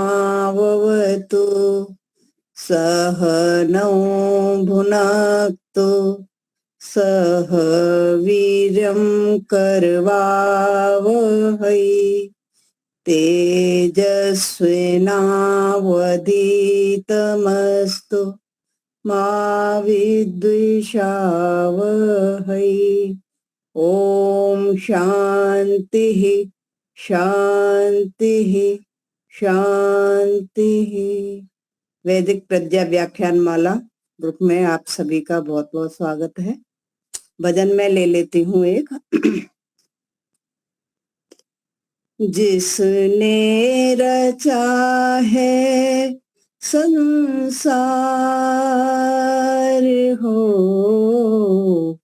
सहनाववतु सहनौ भुनक्तु सह वीर्यं करवावहै तेजस्विनावधीतमस्तु मा विद्विषावहै। ओम शांति शांति शांति। वैदिक प्रज्ञा व्याख्यान माला ग्रुप में आप सभी का बहुत बहुत स्वागत है। भजन में ले लेती हूँ एक। जिसने रचा है संसार हो,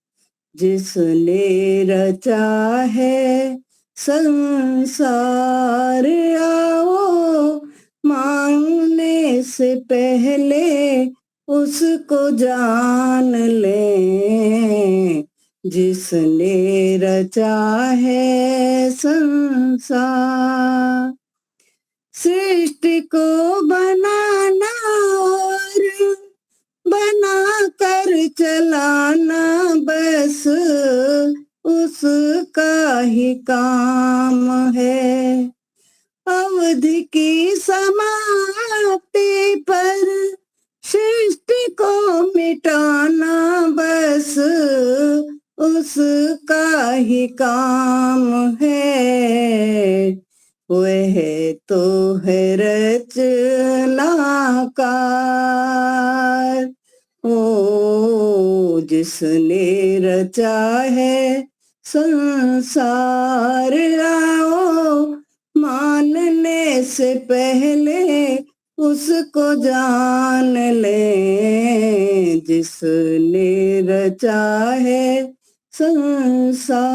जिसने रचा है संसार, आओ मांगने से पहले उसको जान ले। जिसने रचा है संसार, सृष्टि को बनाना और बना कर चलाना बस उसका ही काम है। अवधि की समाप्ति पर सृष्टि को मिटाना बस उसका ही काम है। वह तो है रचनाकार, ओ जिसने रचा है संसार, आओ मानने से पहले उसको जान ले। जिसने रचा है संसार,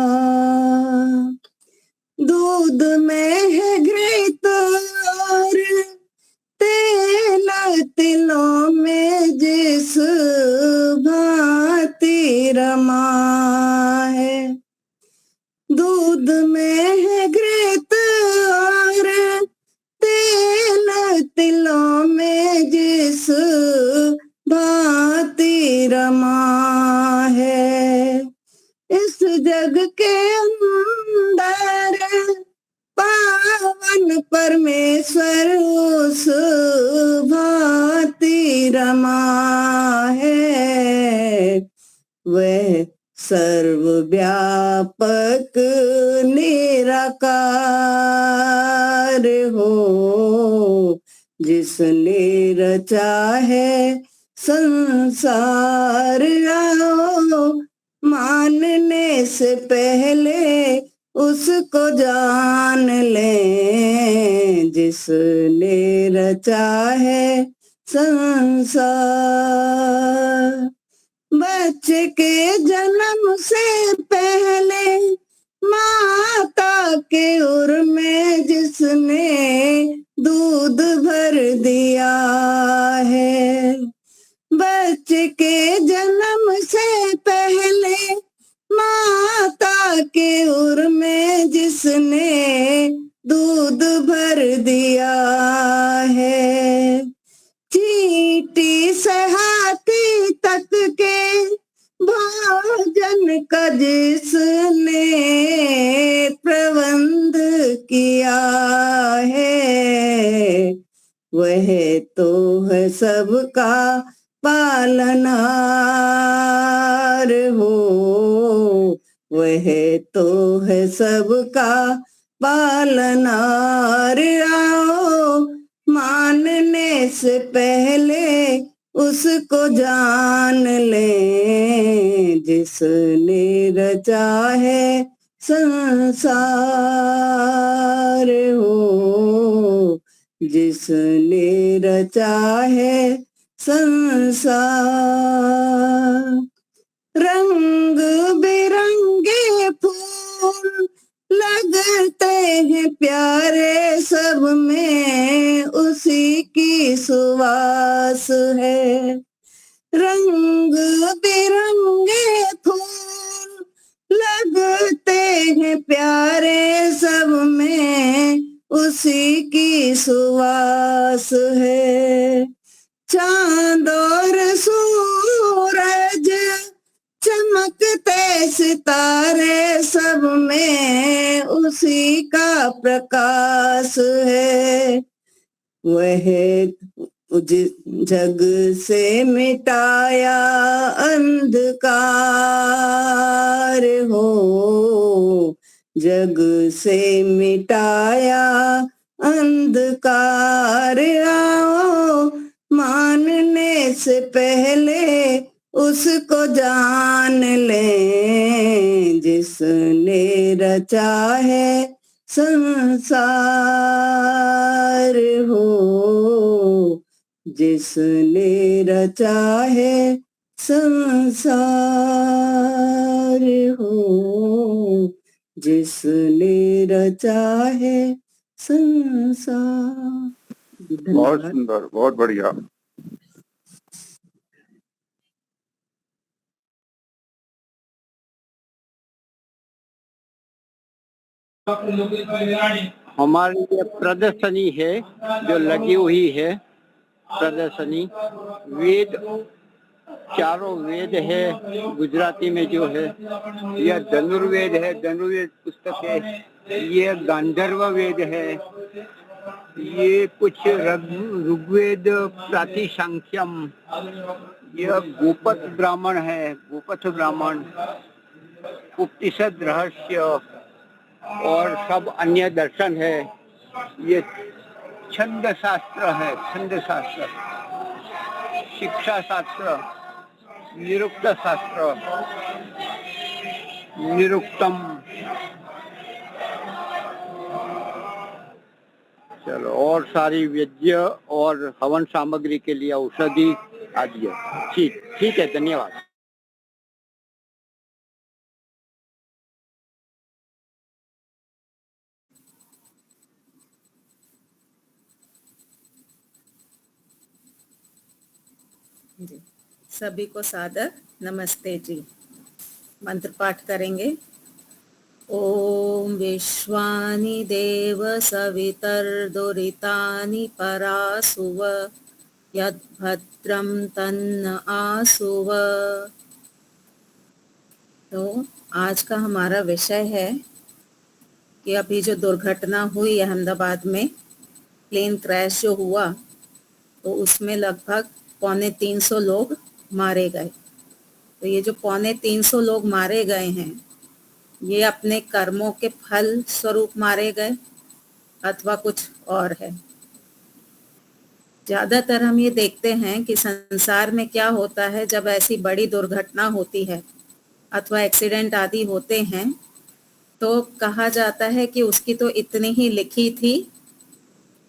दूध में है घृत और तेल तिलों में जिस भांति रमा है। दूध में है घृत और तेल तिलों में जिस भांति रमा है, इस जग के अंदर पावन परमेश्वर उस भांति रमा है। वह सर्वव्यापक निराकार हो, जिसने रचा है संसार। आओ मानने से पहले उसको जान लें, जिसने रचा है संसार। बच्चे के जन्म से पहले माता के उर में जिसने दूध भर दिया है, बच्चे के जन्म से पहले माता के उर में जिसने दूध भर दिया है। चींटी से हाथी तक के भोजन का जिसने प्रबंध किया है, वह तो है सबका पालनहार हो, वह तो है सबका पालनहार। आओ मानने से पहले उसको जान लें, जिसने रचा है संसार हो, जिसने रचा है संसार। रंग बिरंगे फूल लगते हैं प्यारे, सब में उसी की सुवास है। रंग बिरंगे फूल लगते हैं प्यारे, सब में उसी की सुवास है। चांद और सूरज चमकते सितारे, सब में उसी का प्रकाश है। वह जग से मिटाया अंधकार हो, जग से मिटाया अंधकार। आओ मानने से पहले उसको जान लें, जिसने रचा है संसार हो, जिसने रचा है संसार हो, जिसने रचा है संसार। बहुत सुंदर, बहुत बढ़िया। हमारी ये प्रदर्शनी है जो लगी हुई है, प्रदर्शनी वेद, चारों वेद है गुजराती में जो है। यह धनुर्वेद है, धनुर्वेद पुस्तक है। ये गांधर्व वेद है। ये कुछ ऋग्वेद प्रातिशांख्यम। यह गोपथ ब्राह्मण है, गोपथ ब्राह्मण, उपनिषद रहस्य और सब अन्य दर्शन है। ये छंद शास्त्र है, छंद शास्त्र, शिक्षा शास्त्र, निरुक्त शास्त्र, निरुक्तम। चलो, और सारी वैद्य और हवन सामग्री के लिए औषधि आदि है। ठीक है, धन्यवाद। जी, सभी को सादर नमस्ते जी। मंत्र पाठ करेंगे। ॐ विश्वानि देव सवितर्दुरितानि परासुव यद्भद्रं तन्न आसुव। तो आज का हमारा विषय है कि अभी जो दुर्घटना हुई अहमदाबाद में, प्लेन क्रैश जो हुआ, तो उसमें लगभग 250 लोग मारे गए। तो ये जो 350 लोग मारे गए हैं, ये अपने कर्मों के फल स्वरूप मारे गए अथवा कुछ और है। ज्यादातर हम ये देखते हैं कि संसार में क्या होता है, जब ऐसी बड़ी दुर्घटना होती है अथवा एक्सीडेंट आदि होते हैं, तो कहा जाता है कि उसकी तो इतनी ही लिखी थी,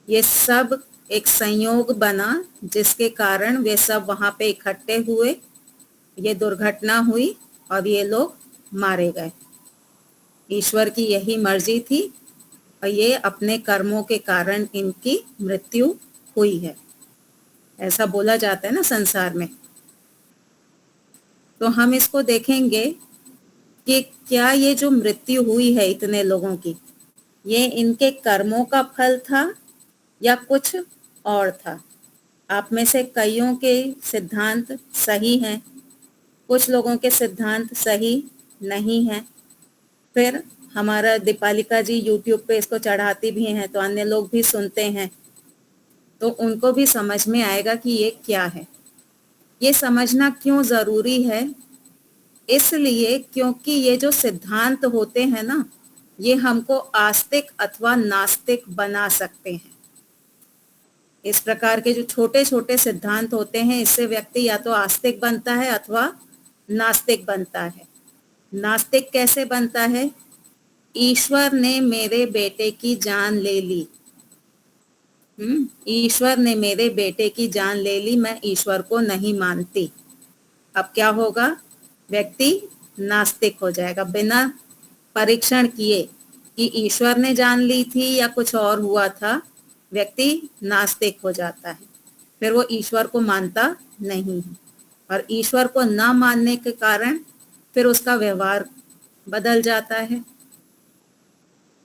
ये सब एक संयोग बना जिसके कारण वे सब वहां पे इकट्ठे हुए, ये दुर्घटना हुई और ये लोग मारे गए। ईश्वर की यही मर्जी थी और ये अपने कर्मों के कारण इनकी मृत्यु हुई है, ऐसा बोला जाता है ना संसार में। तो हम इसको देखेंगे कि क्या ये जो मृत्यु हुई है इतने लोगों की, ये इनके कर्मों का फल था या कुछ और था। आप में से कईयों के सिद्धांत सही हैं, कुछ लोगों के सिद्धांत सही नहीं हैं। फिर हमारा दीपालिका जी यूट्यूब पे इसको चढ़ाती भी हैं, तो अन्य लोग भी सुनते हैं, तो उनको भी समझ में आएगा कि ये क्या है। ये समझना क्यों जरूरी है? इसलिए क्योंकि ये जो सिद्धांत होते हैं ना, ये हमको आस्तिक अथवा नास्तिक बना सकते हैं। इस प्रकार के जो छोटे छोटे सिद्धांत होते हैं, इससे व्यक्ति या तो आस्तिक बनता है अथवा नास्तिक बनता है। नास्तिक कैसे बनता है? ईश्वर ने मेरे बेटे की जान ले ली, ईश्वर ने मेरे बेटे की जान ले ली, मैं ईश्वर को नहीं मानती। अब क्या होगा? व्यक्ति नास्तिक हो जाएगा, बिना परीक्षण किए कि ईश्वर ने जान ली थी या कुछ और हुआ था, व्यक्ति नास्तिक हो जाता है। फिर वो ईश्वर को मानता नहीं है, और ईश्वर को ना मानने के कारण फिर उसका व्यवहार बदल जाता है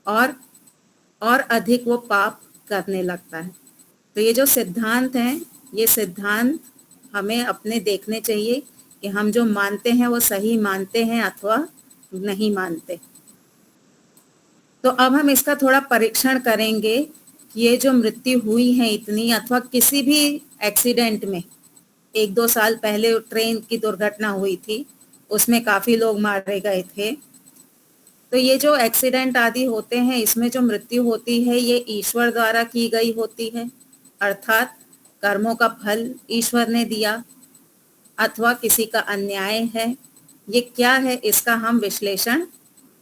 और अधिक वो पाप करने लगता है। तो ये जो सिद्धांत हैं, ये सिद्धांत हमें अपने देखने चाहिए कि हम जो मानते हैं वो सही मानते हैं अथवा नहीं मानते। तो अब हम इसका थोड़ा परीक्षण करेंगे कि ये जो मृत्यु हुई है इतनी, अथवा किसी भी एक्सीडेंट में, 1-2 साल पहले ट्रेन की दुर्घटना हुई थी, उसमें काफी लोग मारे गए थे। तो ये जो एक्सीडेंट आदि होते हैं, इसमें जो मृत्यु होती है, ये ईश्वर द्वारा की गई होती है, अर्थात कर्मों का फल ईश्वर ने दिया, अथवा किसी का अन्याय है। ये क्या है, इसका हम विश्लेषण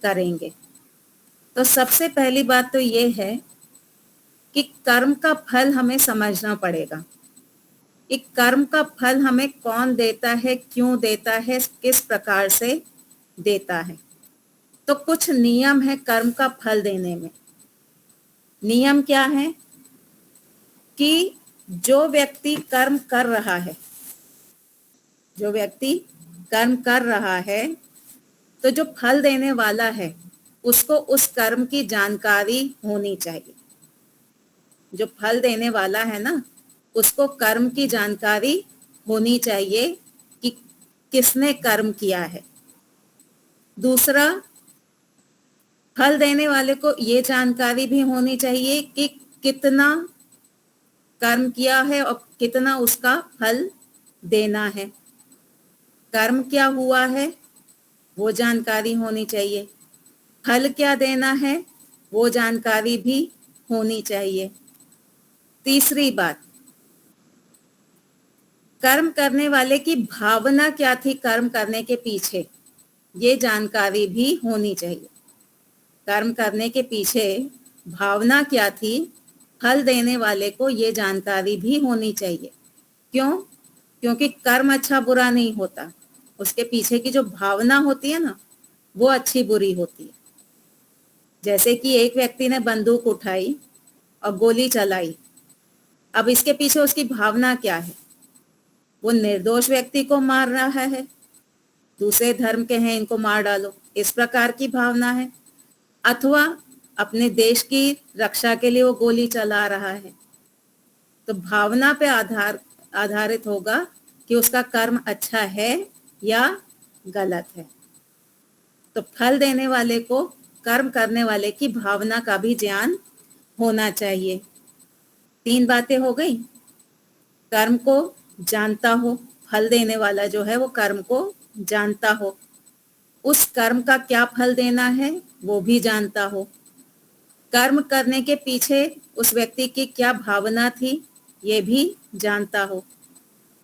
करेंगे। तो सबसे पहली बात तो ये है कि कर्म का फल हमें समझना पड़ेगा कि कर्म का फल हमें कौन देता है, क्यों देता है, किस प्रकार से देता है। तो कुछ नियम है कर्म का फल देने में। नियम क्या है कि जो व्यक्ति कर्म कर रहा है, जो व्यक्ति कर्म कर रहा है, तो जो फल देने वाला है उसको उस कर्म की जानकारी होनी चाहिए। जो फल देने वाला है ना, उसको कर्म की जानकारी होनी चाहिए कि किसने कर्म किया है। दूसरा, फल देने वाले को ये जानकारी भी होनी चाहिए कि कितना कर्म किया है और कितना उसका फल देना है। कर्म क्या हुआ है वो जानकारी होनी चाहिए, फल क्या देना है वो जानकारी भी होनी चाहिए। तीसरी बात, कर्म करने वाले की भावना क्या थी कर्म करने के पीछे, ये जानकारी भी होनी चाहिए। कर्म करने के पीछे भावना क्या थी, फल देने वाले को ये जानकारी भी होनी चाहिए। क्यों? क्योंकि कर्म अच्छा बुरा नहीं होता, उसके पीछे की जो भावना होती है ना, वो अच्छी बुरी होती है। जैसे कि एक व्यक्ति ने बंदूक उठाई और गोली चलाई, अब इसके पीछे उसकी भावना क्या है? वो निर्दोष व्यक्ति को मार रहा है, दूसरे धर्म के हैं इनको मार डालो, इस प्रकार की भावना है। अथवा अपने देश की रक्षा के लिए वो गोली चला रहा है। तो भावना पे आधारित होगा कि उसका कर्म अच्छा है या गलत है। तो फल देने वाले को कर्म करने वाले की भावना का भी ज्ञान होना चाहिए। 3 बातें हो गई। कर्म को जानता हो, फल देने वाला जो है वो कर्म को जानता हो, उस कर्म का क्या फल देना है वो भी जानता हो, कर्म करने के पीछे उस व्यक्ति की क्या भावना थी ये भी जानता हो,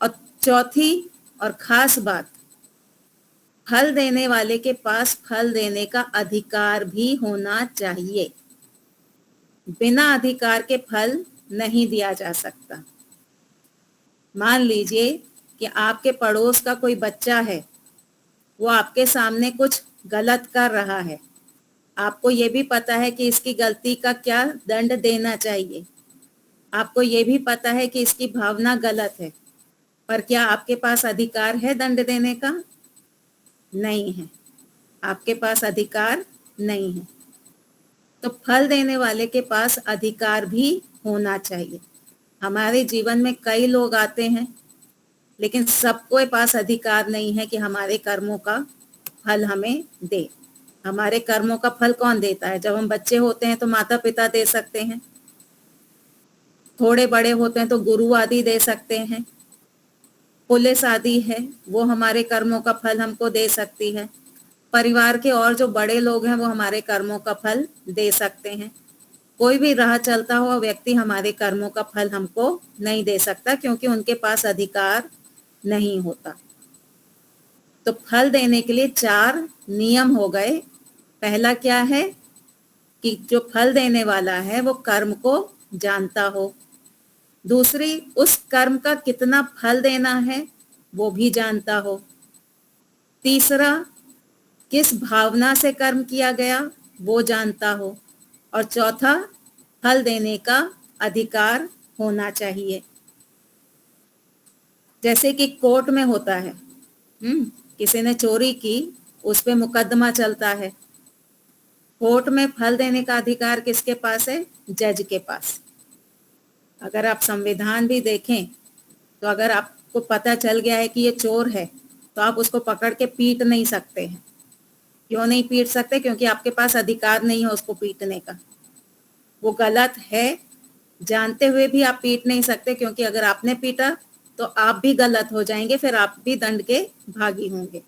और चौथी और खास बात, फल देने वाले के पास फल देने का अधिकार भी होना चाहिए। बिना अधिकार के फल नहीं दिया जा सकता। मान लीजिए कि आपके पड़ोस का कोई बच्चा है, वो आपके सामने कुछ गलत कर रहा है, आपको ये भी पता है कि इसकी गलती का क्या दंड देना चाहिए, आपको ये भी पता है कि इसकी भावना गलत है, पर क्या आपके पास अधिकार है दंड देने का? नहीं है, आपके पास अधिकार नहीं है। तो फल देने वाले के पास अधिकार भी होना चाहिए। हमारे जीवन में कई लोग आते हैं, लेकिन सबके पास अधिकार नहीं है कि हमारे कर्मों का फल हमें दे। हमारे कर्मों का फल कौन देता है? जब हम बच्चे होते हैं तो माता पिता दे सकते हैं, थोड़े बड़े होते हैं तो गुरु आदि दे सकते हैं, पुलिस आदि है वो हमारे कर्मों का फल हमको दे सकती है, परिवार के और जो बड़े लोग हैं वो हमारे कर्मों का फल दे सकते हैं। कोई भी राह चलता हुआ व्यक्ति हमारे कर्मों का फल हमको नहीं दे सकता, क्योंकि उनके पास अधिकार नहीं होता। तो फल देने के लिए 4 नियम हो गए। पहला क्या है कि जो फल देने वाला है वो कर्म को जानता हो। दूसरी, उस कर्म का कितना फल देना है वो भी जानता हो। तीसरा, किस भावना से कर्म किया गया वो जानता हो। और चौथा, फल देने का अधिकार होना चाहिए। जैसे कि कोर्ट में होता है, किसी ने चोरी की, उस पे मुकदमा चलता है, कोर्ट में फल देने का अधिकार किसके पास है? जज के पास। अगर आप संविधान भी देखें तो अगर आपको पता चल गया है कि ये चोर है तो आप उसको पकड़ के पीट नहीं सकते हैं। क्यों नहीं पीट सकते? क्योंकि आपके पास अधिकार नहीं है उसको पीटने का। वो गलत है जानते हुए भी आप पीट नहीं सकते, क्योंकि अगर आपने पीटा तो आप भी गलत हो जाएंगे, फिर आप भी दंड के भागी होंगे।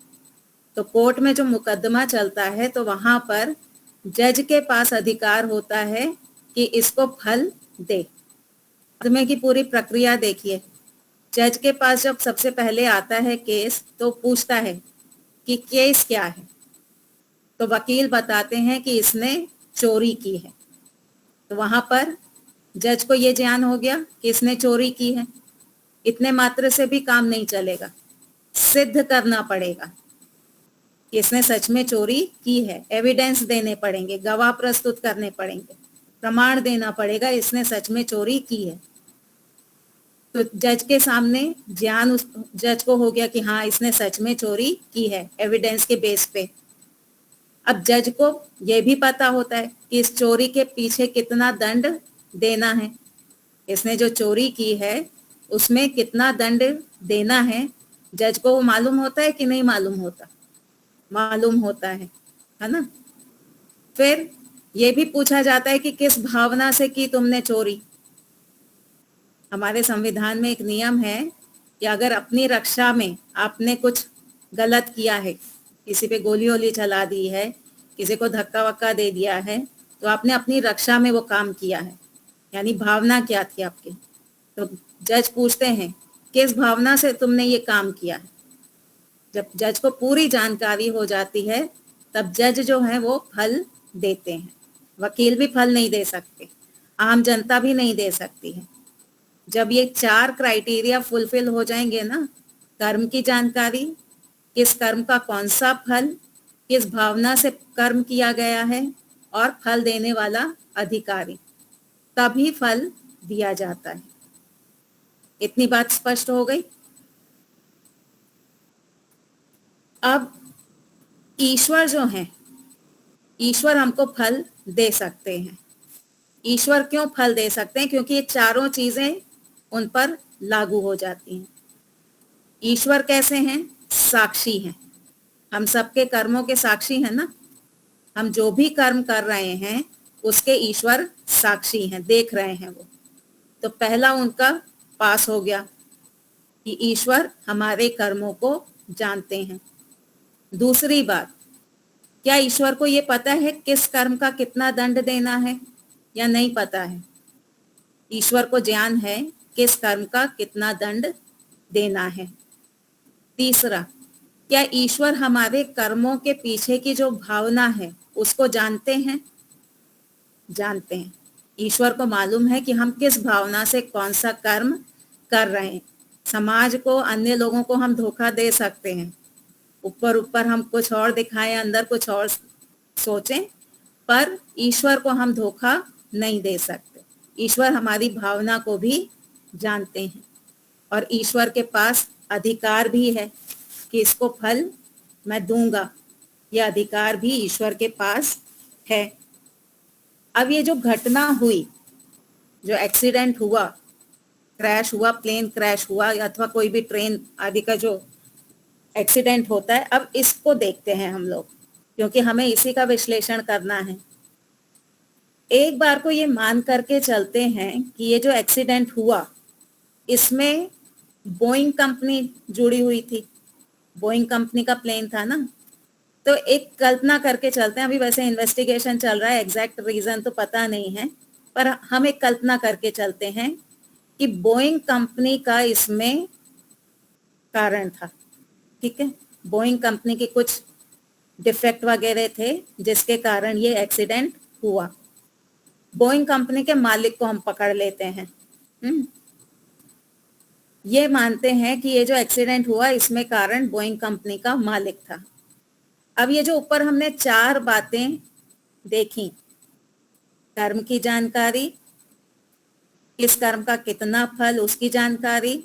तो कोर्ट में जो मुकदमा चलता है तो वहां पर जज के पास अधिकार होता है कि इसको फल दे। मुकदमे की पूरी प्रक्रिया देखिए। जज के पास जब सबसे पहले आता है केस तो पूछता है कि केस क्या है, तो वकील बताते हैं कि इसने चोरी की है। तो वहां पर जज को ये ज्ञान हो गया कि इसने चोरी की है। इतने मात्र से भी काम नहीं चलेगा, सिद्ध करना पड़ेगा कि इसने सच में चोरी की है। एविडेंस देने पड़ेंगे, गवाह प्रस्तुत करने पड़ेंगे, प्रमाण देना पड़ेगा इसने सच में चोरी की है। तो जज के सामने ज्ञान उस जज को हो गया कि हाँ इसने सच में चोरी की है, एविडेंस के बेस पे। अब जज को यह भी पता होता है कि इस चोरी के पीछे कितना दंड देना है, इसने जो चोरी की है उसमें कितना दंड देना है। जज को वो मालूम होता है कि नहीं मालूम होता? मालूम होता है ना। फिर ये भी पूछा जाता है कि किस भावना से की तुमने चोरी। हमारे संविधान में एक नियम है कि अगर अपनी रक्षा में आपने कुछ गलत किया है, किसी पे गोली वोली चला दी है, किसी को धक्का वक्का दे दिया है, तो आपने अपनी रक्षा में वो काम किया है, यानी भावना क्या थी आपकी। तो जज पूछते हैं किस भावना से तुमने ये काम किया है। जब जज को पूरी जानकारी हो जाती है तब जज जो है वो फल देते हैं। वकील भी फल नहीं दे सकते, आम जनता भी नहीं दे सकती है। जब ये 4 क्राइटेरिया फुलफिल हो जाएंगे ना, कर्म की जानकारी, किस कर्म का कौन सा फल, किस भावना से कर्म किया गया है, और फल देने वाला अधिकारी, तभी फल दिया जाता है। इतनी बात स्पष्ट हो गई। अब ईश्वर जो है, ईश्वर हमको फल दे सकते हैं। ईश्वर क्यों फल दे सकते हैं? क्योंकि ये चारों चीजें उन पर लागू हो जाती हैं। ईश्वर कैसे हैं? साक्षी हैं। हम सबके कर्मों के साक्षी हैं ना। हम जो भी कर्म कर रहे हैं उसके ईश्वर साक्षी हैं, देख रहे हैं वो। तो पहला उनका पास हो गया कि ईश्वर हमारे कर्मों को जानते हैं। दूसरी बात, क्या ईश्वर को ये पता है किस कर्म का कितना दंड देना है या नहीं पता है? ईश्वर को ज्ञान है किस कर्म का कितना दंड देना है। तीसरा, क्या ईश्वर हमारे कर्मों के पीछे की जो भावना है उसको जानते हैं? जानते हैं। ईश्वर को मालूम है कि हम किस भावना से कौन सा कर्म कर रहे हैं। समाज को, अन्य लोगों को हम धोखा दे सकते हैं, ऊपर ऊपर हम कुछ और दिखाएं, अंदर कुछ और सोचें, पर ईश्वर को हम धोखा नहीं दे सकते। ईश्वर हमारी भावना को भी जानते हैं और ईश्वर के पास अधिकार भी है कि इसको फल मैं दूंगा। यह अधिकार भी ईश्वर के पास है। अब ये जो घटना हुई, जो एक्सीडेंट हुआ, क्रैश हुआ, प्लेन क्रैश हुआ अथवा कोई भी ट्रेन आदि का जो एक्सीडेंट होता है, अब इसको देखते हैं हम लोग, क्योंकि हमें इसी का विश्लेषण करना है। एक बार को ये मान करके चलते हैं कि ये जो एक्सीडेंट हुआ इसमें बोइंग कंपनी जुड़ी हुई थी। बोइंग कंपनी का प्लेन था ना। तो एक कल्पना करके चलते हैं, अभी वैसे इन्वेस्टिगेशन चल रहा है, एग्जैक्ट रीजन तो पता नहीं है, पर हम एक कल्पना करके चलते हैं कि बोइंग कंपनी का इसमें कारण था। ठीक है, बोइंग कंपनी के कुछ डिफेक्ट वगैरह थे जिसके कारण ये एक्सीडेंट हुआ। बोइंग कंपनी के मालिक को हम पकड़ लेते हैं। ये मानते हैं कि ये जो एक्सीडेंट हुआ इसमें कारण बोइंग कंपनी का मालिक था। अब ये जो ऊपर हमने 4 बातें देखी, कर्म की जानकारी, किस कर्म का कितना फल उसकी जानकारी,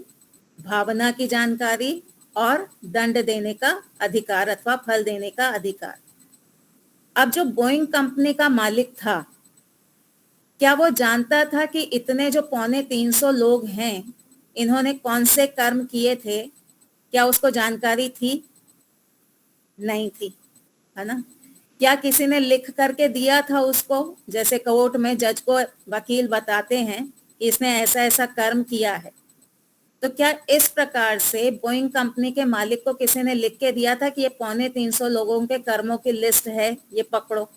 भावना की जानकारी और दंड देने का अधिकार अथवा फल देने का अधिकार। अब जो बोइंग कंपनी का मालिक था, क्या वो जानता था कि इतने जो 350 लोग हैं इन्होंने कौन से कर्म किए थे? क्या उसको जानकारी थी? नहीं थी, है ना। क्या किसी ने लिख करके दिया था उसको? जैसे कोर्ट में जज को वकील बताते हैं कि इसने ऐसा ऐसा कर्म किया है, तो क्या इस प्रकार से बोइंग कंपनी के मालिक को किसी ने लिख के दिया था कि ये 350 लोगों के कर्मों की लिस्ट है, ये पकड़ो?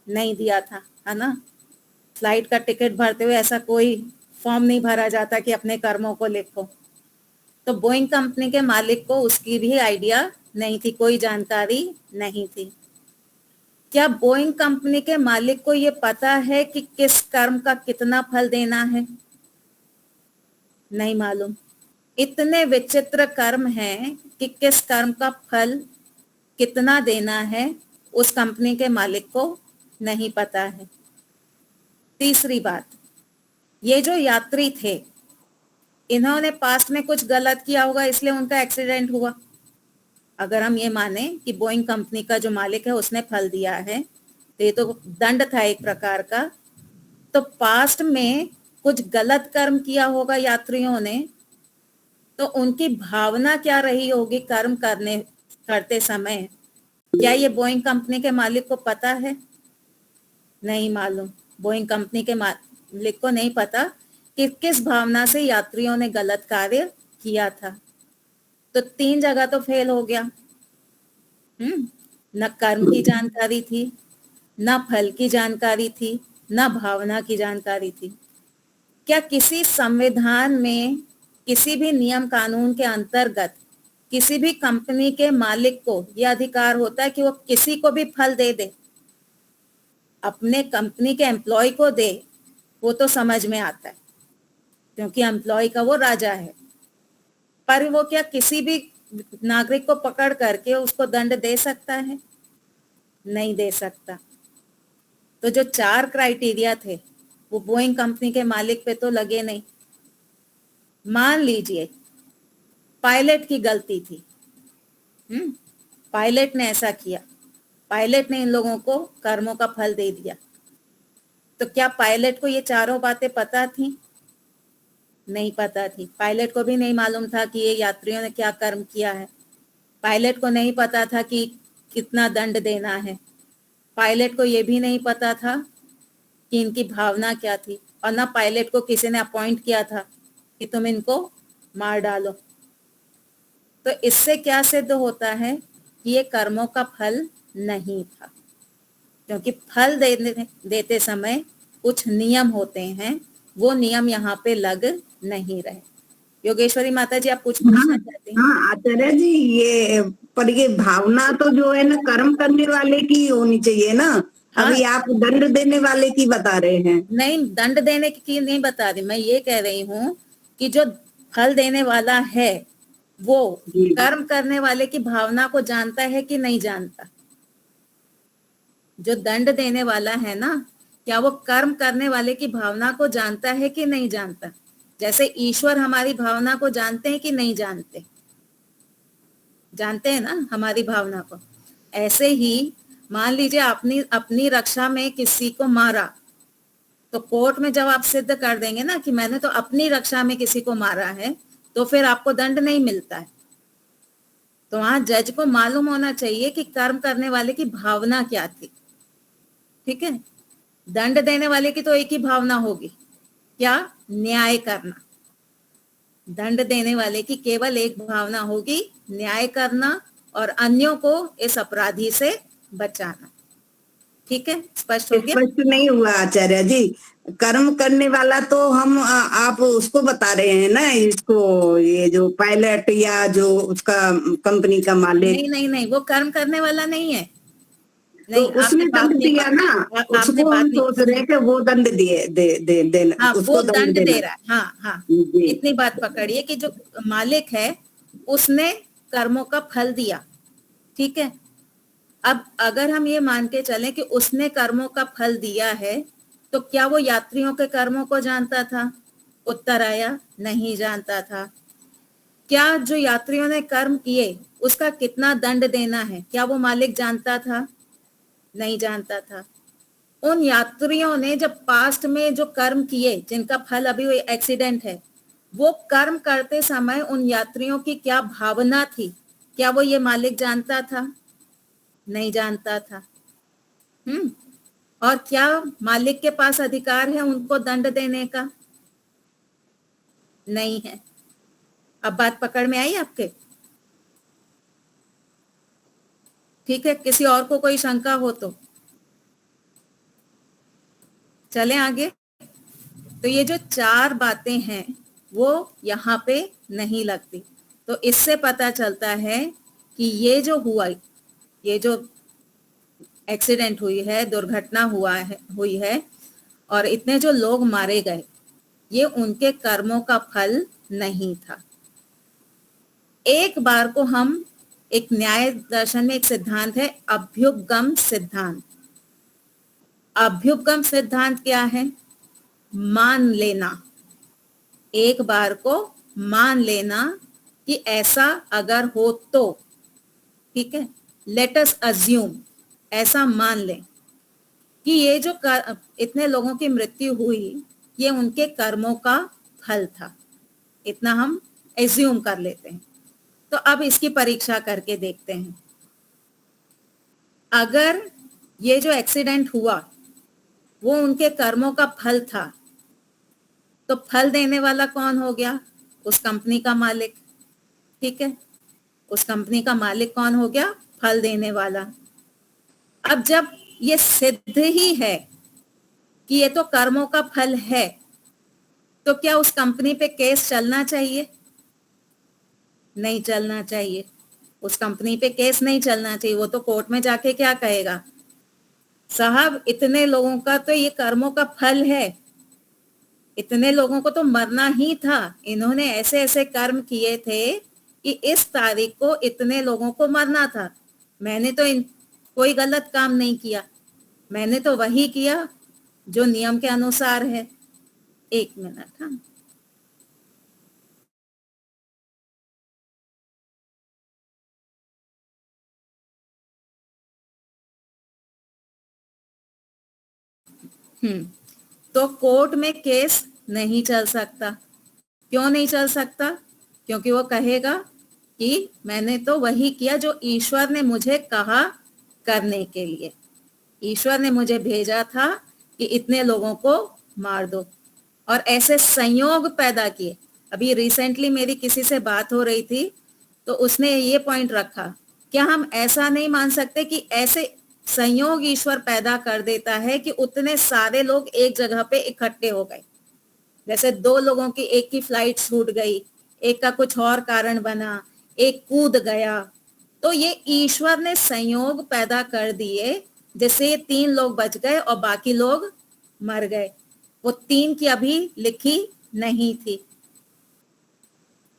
नहीं दिया था, है ना। फ्लाइट का टिकट भरते हुए ऐसा कोई फॉर्म नहीं भरा जाता कि अपने कर्मों को लिखो। तो बोइंग कंपनी के मालिक को उसकी भी आइडिया नहीं थी, कोई जानकारी नहीं थी। क्या बोइंग कंपनी के मालिक को ये पता है कि किस कर्म का कितना फल देना है? नहीं मालूम। इतने विचित्र कर्म हैं कि किस कर्म का फल कितना देना है उस कंपनी के मालिक को नहीं पता है। तीसरी बात, ये जो यात्री थे इन्होंने पास्ट में कुछ गलत किया होगा इसलिए उनका एक्सीडेंट हुआ। अगर हम ये माने कि बोइंग कंपनी का जो मालिक है उसने फल दिया है, तो ये तो दंड था एक प्रकार का। तो पास्ट में कुछ गलत कर्म किया होगा यात्रियों ने, तो उनकी भावना क्या रही होगी कर्म करते समय? क्या ये बोइंग कंपनी के मालिक को पता है? नहीं मालूम। बोइंग कंपनी के मालिक को नहीं पता कि किस भावना से यात्रियों ने गलत कार्य किया था। तो 3 जगह तो फेल हो गया। न कर्म की जानकारी थी, न फल की जानकारी थी, न भावना की जानकारी थी। क्या किसी संविधान में, किसी भी नियम कानून के अंतर्गत किसी भी कंपनी के मालिक को यह अधिकार होता है कि वो किसी को भी फल दे दे? अपने कंपनी के एम्प्लॉय को दे, वो तो समझ में आता है क्योंकि एम्प्लॉय का वो राजा है। पर वो क्या किसी भी नागरिक को पकड़ करके उसको दंड दे सकता है? नहीं दे सकता। तो जो 4 क्राइटेरिया थे वो बोइंग कंपनी के मालिक पे तो लगे नहीं। मान लीजिए पायलट की गलती थी, पायलट ने ऐसा किया, पायलट ने इन लोगों को कर्मों का फल दे दिया। तो क्या पायलट को ये चारों बातें पता थी? नहीं पता थी। पायलट को भी नहीं मालूम था कि ये यात्रियों ने क्या कर्म किया है। पायलट को नहीं पता था कि कितना दंड देना है। पायलट को ये भी नहीं पता था कि इनकी भावना क्या थी, और ना पायलट को किसी ने अपॉइंट किया था कि तुम इनको मार डालो। तो इससे क्या सिद्ध होता है कि ये कर्मों का फल नहीं था, क्योंकि फल देते समय कुछ नियम होते हैं, वो नियम यहाँ पे लग नहीं रहे। योगेश्वरी माता जी, आप कुछ पूछना चाहती हैं? हाँ आचार्य जी, ये पर ये भावना तो जो है ना कर्म करने वाले की होनी चाहिए ना। हाँ। अभी आप दंड देने वाले की बता रहे हैं। नहीं, दंड देने की नहीं बता रही, मैं ये कह रही हूँ कि जो फल देने वाला है वो जी। कर्म करने वाले की भावना को जानता है कि नहीं जानता। जो दंड देने वाला है ना, क्या वो कर्म करने वाले की भावना को जानता है कि नहीं जानता? जैसे ईश्वर हमारी भावना को जानते हैं कि नहीं जानते? जानते हैं ना हमारी भावना को। ऐसे ही मान लीजिए अपनी अपनी रक्षा में किसी को मारा, तो कोर्ट में जब आप सिद्ध कर देंगे ना कि मैंने तो अपनी रक्षा में किसी को मारा है, तो फिर आपको दंड नहीं मिलता है। तो वहां जज को मालूम होना चाहिए कि कर्म करने वाले की भावना क्या थी। ठीक है, दंड देने वाले की तो एक ही भावना होगी, क्या? न्याय करना। दंड देने वाले की केवल एक भावना होगी, न्याय करना और अन्यों को इस अपराधी से बचाना। ठीक है, स्पष्ट हो गया? स्पष्ट नहीं हुआ आचार्य जी। कर्म करने वाला तो हम आप उसको बता रहे हैं ना, इसको, ये जो पायलट या जो उसका कंपनी का मालिक। नहीं नहीं नहीं, वो कर्म करने वाला नहीं है। तो नहीं, उसने आपने बात दंड नहीं दिया ना, आपने उसको बात हम नहीं सोच रहे हैं कि वो दंड दिए देना, हाँ, वो उसको दंड दंड दे देना। रहा है। हाँ हाँ, जी। इतनी बात पकड़िए कि जो मालिक है उसने कर्मों का फल दिया। ठीक है, अब अगर हम ये मान के चलें कि उसने कर्मों का फल दिया है, तो क्या वो यात्रियों के कर्मों को जानता था? उत्तर आया, नहीं जानता था। क्या जो यात्रियों ने कर्म किए उसका कितना दंड देना है, क्या वो मालिक जानता था? नहीं जानता था। उन यात्रियों ने जब पास्ट में जो कर्म किए, जिनका फल अभी वो एक्सीडेंट है, वो कर्म करते समय उन यात्रियों की क्या भावना थी, क्या वो ये मालिक जानता था? नहीं जानता था। और क्या मालिक के पास अधिकार है उनको दंड देने का? नहीं है। अब बात पकड़ में आई आपके? ठीक है, किसी और को कोई शंका हो तो चलें आगे। तो ये जो चार बातें हैं वो यहाँ पे नहीं लगती। तो इससे पता चलता है कि ये जो हुआ, ये जो एक्सीडेंट हुई है, दुर्घटना हुई है और इतने जो लोग मारे गए, ये उनके कर्मों का फल नहीं था। एक बार को हम, एक न्याय दर्शन में एक सिद्धांत है अभ्युपगम सिद्धांत। अभ्युपगम सिद्धांत क्या है? मान लेना, एक बार को मान लेना कि ऐसा अगर हो तो, ठीक है, लेट अस अज्यूम, ऐसा मान लें कि ये जो इतने लोगों की मृत्यु हुई, ये उनके कर्मों का फल था। इतना हम एज्यूम कर लेते हैं। तो अब इसकी परीक्षा करके देखते हैं। अगर ये जो एक्सीडेंट हुआ वो उनके कर्मों का फल था, तो फल देने वाला कौन हो गया? उस कंपनी का मालिक। ठीक है, उस कंपनी का मालिक कौन हो गया? फल देने वाला। अब जब ये सिद्ध ही है कि ये तो कर्मों का फल है, तो क्या उस कंपनी पे केस चलना चाहिए? नहीं चलना चाहिए। उस कंपनी पे केस नहीं चलना चाहिए। वो तो कोर्ट में जाके क्या कहेगा, साहब इतने लोगों का तो ये कर्मों का फल है, इतने लोगों को तो मरना ही था, इन्होंने ऐसे ऐसे कर्म किए थे कि इस तारीख को इतने लोगों को मरना था। मैंने तो कोई गलत काम नहीं किया, मैंने तो वही किया जो नियम के अनुसार है। एक मिनट, हाँ। तो कोर्ट में केस नहीं चल सकता। क्यों नहीं चल सकता? क्योंकि वो कहेगा कि मैंने तो वही किया जो ईश्वर ने मुझे कहा करने के लिए। ईश्वर ने मुझे भेजा था कि इतने लोगों को मार दो, और ऐसे संयोग पैदा किए। अभी रिसेंटली मेरी किसी से बात हो रही थी, तो उसने ये पॉइंट रखा, क्या हम ऐसा नहीं मान सकते कि ऐसे संयोग ईश्वर पैदा कर देता है कि उतने सारे लोग एक जगह पे इकट्ठे हो गए। जैसे 2 लोगों की, एक की फ्लाइट छूट गई, एक का कुछ और कारण बना, एक कूद गया, तो ये ईश्वर ने संयोग पैदा कर दिए जिससे 3 लोग बच गए और बाकी लोग मर गए। वो 3 की अभी लिखी नहीं थी।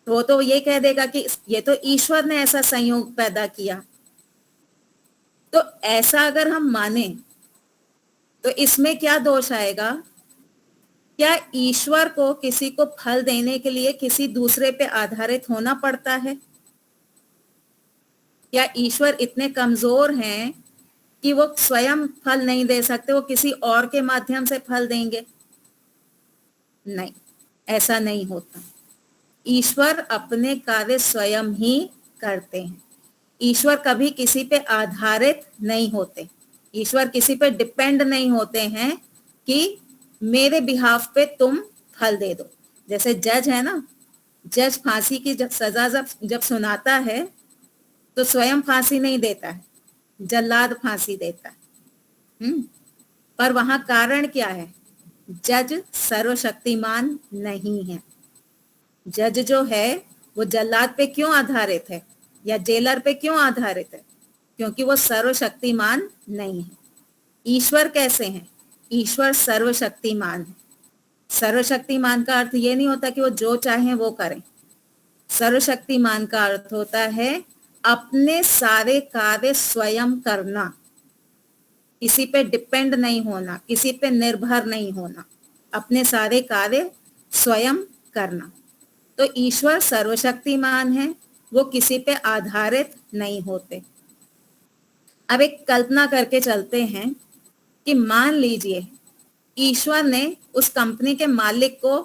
तो ये कह देगा कि ये तो ईश्वर ने ऐसा संयोग पैदा किया। तो ऐसा अगर हम माने तो इसमें क्या दोष आएगा? क्या ईश्वर को किसी को फल देने के लिए किसी दूसरे पे आधारित होना पड़ता है? क्या ईश्वर इतने कमजोर हैं कि वो स्वयं फल नहीं दे सकते, वो किसी और के माध्यम से फल देंगे? नहीं, ऐसा नहीं होता। ईश्वर अपने कार्य स्वयं ही करते हैं। ईश्वर कभी किसी पे आधारित नहीं होते। ईश्वर किसी पे डिपेंड नहीं होते हैं कि मेरे बिहाफ पे तुम फल दे दो। जैसे जज है ना, जज फांसी की सजा जब सुनाता है तो स्वयं फांसी नहीं देता है, जल्लाद फांसी देता है। पर वहां कारण क्या है? जज सर्वशक्तिमान नहीं है। जज जो है वो जल्लाद पे क्यों आधारित है या जेलर पे क्यों आधारित है? क्योंकि वो सर्वशक्तिमान नहीं है। ईश्वर कैसे हैं? ईश्वर सर्वशक्तिमान है। सर्वशक्तिमान का अर्थ ये नहीं होता कि वो जो चाहें वो करें। सर्वशक्तिमान का अर्थ होता है अपने सारे कार्य स्वयं करना, किसी पे डिपेंड नहीं होना, किसी पे निर्भर नहीं होना, अपने सारे कार्य स्वयं करना। तो ईश्वर सर्वशक्तिमान है, वो किसी पे आधारित नहीं होते। अब एक कल्पना करके चलते हैं कि मान लीजिए ईश्वर ने उस कंपनी के मालिक को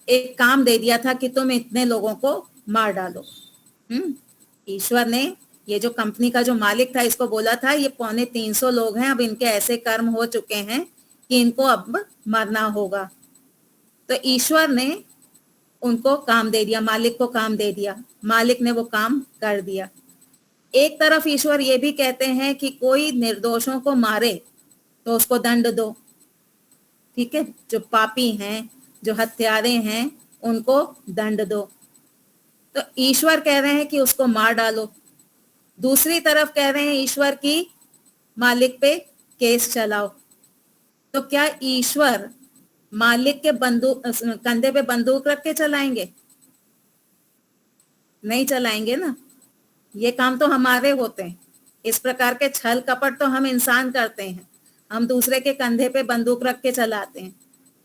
एक काम दे दिया था कि तुम इतने लोगों को मार डालो। ईश्वर ने ये जो कंपनी का जो मालिक था इसको बोला था ये 350 लोग हैं, अब इनके ऐसे कर्म हो चुके हैं कि इनको अब मरना होगा। तो ईश्वर ने उनको काम दे दिया, मालिक को काम दे दिया, मालिक ने वो काम कर दिया। एक तरफ ईश्वर ये भी कहते हैं कि कोई निर्दोषों को मारे तो उसको दंड दो, ठीक है, जो पापी हैं, जो हत्यारे हैं, उनको दंड दो। तो ईश्वर कह रहे हैं कि उसको मार डालो। दूसरी तरफ कह रहे हैं ईश्वर की मालिक पे केस चलाओ। तो क्या ईश्वर मालिक के कंधे पे बंदूक रख के चलाएंगे? नहीं चलाएंगे ना। ये काम तो हमारे होते हैं। इस प्रकार के छल कपट तो हम इंसान करते हैं, हम दूसरे के कंधे पे बंदूक रख के चलाते हैं।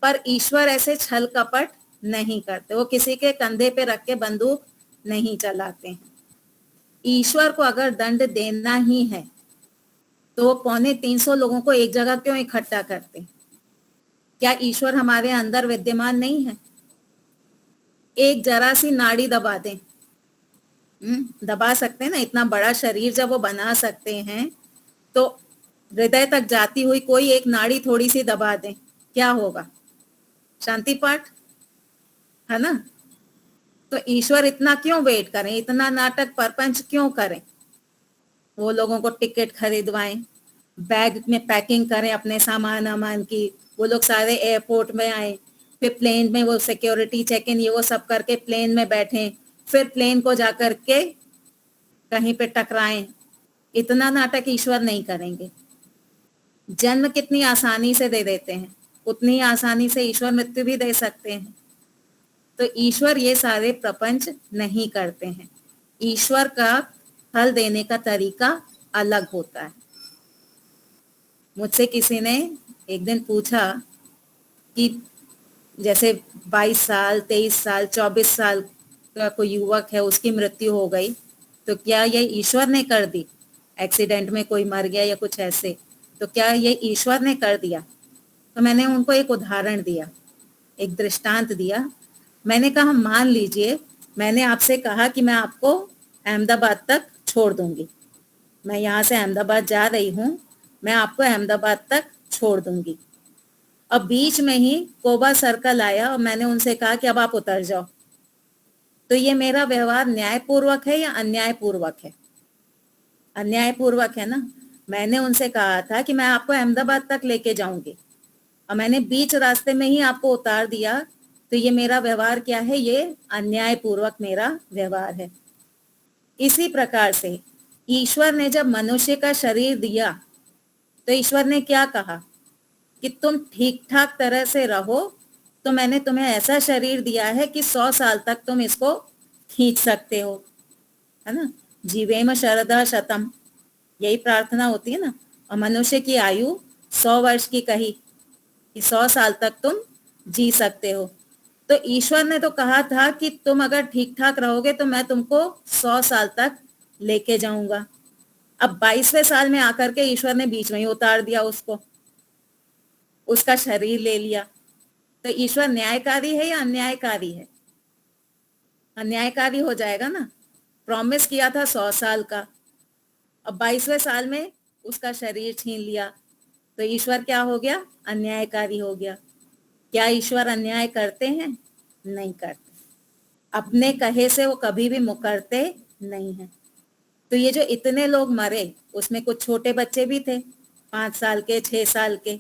पर ईश्वर ऐसे छल कपट नहीं करते, वो किसी के कंधे पे रख के बंदूक नहीं चलाते हैं। ईश्वर को अगर दंड देना ही है तो वो 350 लोगों को एक जगह क्यों इकट्ठा करते हैं? क्या ईश्वर हमारे अंदर विद्यमान नहीं है? एक जरा सी नाड़ी दबा दें, दबा सकते हैं ना। इतना बड़ा शरीर जब वो बना सकते हैं तो हृदय तक जाती हुई कोई एक नाड़ी थोड़ी सी दबा दें, क्या होगा? शांति पाठ है ना। तो ईश्वर इतना क्यों वेट करें, इतना नाटक परपंच क्यों करें? वो लोगों को टिकट खरीदवाएं, बैग में पैकिंग करें अपने सामान की, वो लोग सारे एयरपोर्ट में आए, फिर प्लेन में वो सिक्योरिटी चेक इन ये वो सब करके प्लेन में बैठे, फिर प्लेन को जाकर के कहीं पे टकराएं। इतना नाटक ईश्वर नहीं करेंगे। जन्म कितनी आसानी से दे देते हैं, उतनी आसानी से ईश्वर मृत्यु भी दे सकते हैं। तो ईश्वर ये सारे प्रपंच नहीं करते हैं। ईश्वर का फल देने का तरीका अलग होता है। मुझसे किसी ने एक दिन पूछा कि जैसे 22 साल 23 साल 24 साल का कोई युवक है, उसकी मृत्यु हो गई, तो क्या ये ईश्वर ने कर दी? एक्सीडेंट में कोई मर गया या कुछ ऐसे, तो क्या ये ईश्वर ने कर दिया? तो मैंने उनको एक उदाहरण दिया, एक दृष्टांत दिया। मैंने कहा मान लीजिए मैंने आपसे कहा कि मैं आपको अहमदाबाद तक छोड़ दूंगी, मैं यहाँ से अहमदाबाद जा रही हूँ, मैं आपको अहमदाबाद तक छोड़ दूंगी। अब बीच में ही कोबा सर्कल आया और मैंने उनसे कहा कि अब आप उतर जाओ। तो ये मेरा व्यवहार न्यायपूर्वक है या अन्यायपूर्वक है? अन्यायपूर्वक है ना। मैंने उनसे कहा था कि मैं आपको अहमदाबाद तक लेके जाऊंगी और मैंने बीच रास्ते में ही आपको उतार दिया, तो ये मेरा व्यवहार क्या है? ये अन्यायपूर्वक मेरा व्यवहार है। इसी प्रकार से ईश्वर ने जब मनुष्य का शरीर दिया तो ईश्वर ने क्या कहा कि तुम ठीक ठाक तरह से रहो, तो मैंने तुम्हें ऐसा शरीर दिया है कि 100 साल तक तुम इसको खींच सकते हो, है ना। जीवेम शरदा शतम, यही प्रार्थना होती है ना। और मनुष्य की आयु 100 वर्ष की कही कि 100 साल तक तुम जी सकते हो। तो ईश्वर ने तो कहा था कि तुम अगर ठीक ठाक रहोगे तो मैं तुमको 100 साल तक लेके जाऊंगा। अब 22वें साल में आकर के ईश्वर ने बीच में ही उतार दिया उसको, उसका शरीर ले लिया। तो ईश्वर न्यायकारी है या अन्यायकारी है? अन्यायकारी हो जाएगा ना। प्रॉमिस किया था 100 साल का, अब 22वें साल में उसका शरीर छीन लिया, तो ईश्वर क्या हो गया? अन्यायकारी हो गया। क्या ईश्वर अन्याय करते हैं? नहीं करते। अपने कहे से वो कभी भी मुकरते नहीं है। तो ये जो इतने लोग मरे, उसमें कुछ छोटे बच्चे भी थे, 5 साल के, 6 साल के।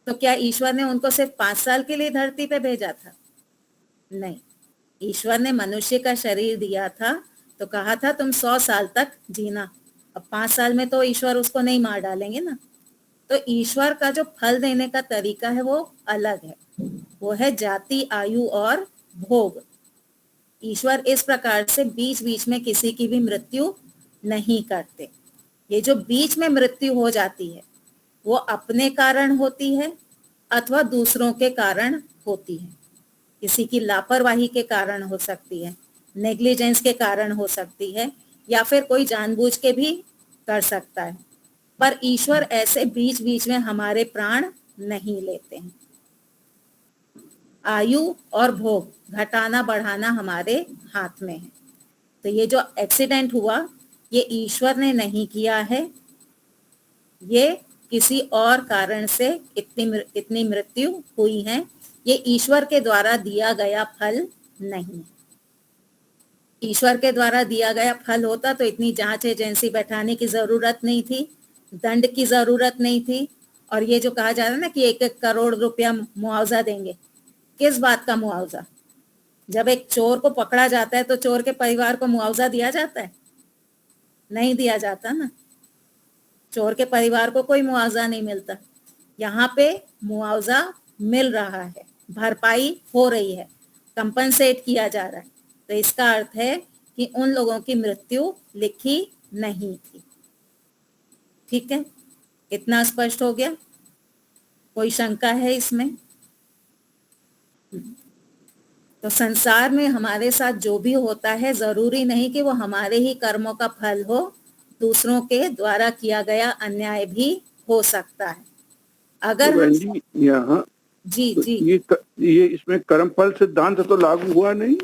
तो क्या ईश्वर ने उनको सिर्फ 5 साल के लिए धरती पे भेजा था? नहीं। ईश्वर ने मनुष्य का शरीर दिया था तो कहा था तुम 100 साल तक जीना। अब 5 साल में तो ईश्वर उसको नहीं मार डालेंगे ना। तो ईश्वर का जो फल देने का तरीका है वो अलग है, वो है जाति, आयु और भोग। ईश्वर इस प्रकार से बीच बीच में किसी की भी मृत्यु नहीं करते। ये जो बीच में मृत्यु हो जाती है वो अपने कारण होती है अथवा दूसरों के कारण होती है। किसी की लापरवाही के कारण हो सकती है, नेग्लिजेंस के कारण हो सकती है, या फिर कोई जानबूझ के भी कर सकता है। पर ईश्वर ऐसे बीच बीच में हमारे प्राण नहीं लेते हैं। आयु और भोग घटाना बढ़ाना हमारे हाथ में है। तो ये जो एक्सीडेंट हुआ ये ईश्वर ने नहीं किया है, ये किसी और कारण से इतनी मृत्यु हुई है। ये ईश्वर के द्वारा दिया गया फल नहीं। ईश्वर के द्वारा दिया गया फल होता तो इतनी जांच एजेंसी बैठाने की जरूरत नहीं थी, दंड की जरूरत नहीं थी। और ये जो कहा जा रहा है ना कि 1-1 करोड़ रुपया मुआवजा देंगे, किस बात का मुआवजा? जब एक चोर को पकड़ा जाता है तो चोर के परिवार को मुआवजा दिया जाता है? नहीं दिया जाता ना। चोर के परिवार को कोई मुआवजा नहीं मिलता। यहाँ पे मुआवजा मिल रहा है, भरपाई हो रही है, कंपनसेट किया जा रहा है। तो इसका अर्थ है कि उन लोगों की मृत्यु लिखी नहीं थी। ठीक है, इतना स्पष्ट हो गया? कोई शंका है इसमें? तो संसार में हमारे साथ जो भी होता है जरूरी नहीं कि वो हमारे ही कर्मों का फल हो, दूसरों के द्वारा किया गया अन्याय भी हो सकता है। अगर तो हम जी यहाँ जी तो जी ये इसमें कर्म फल सिद्धांत तो लागू हुआ नहीं।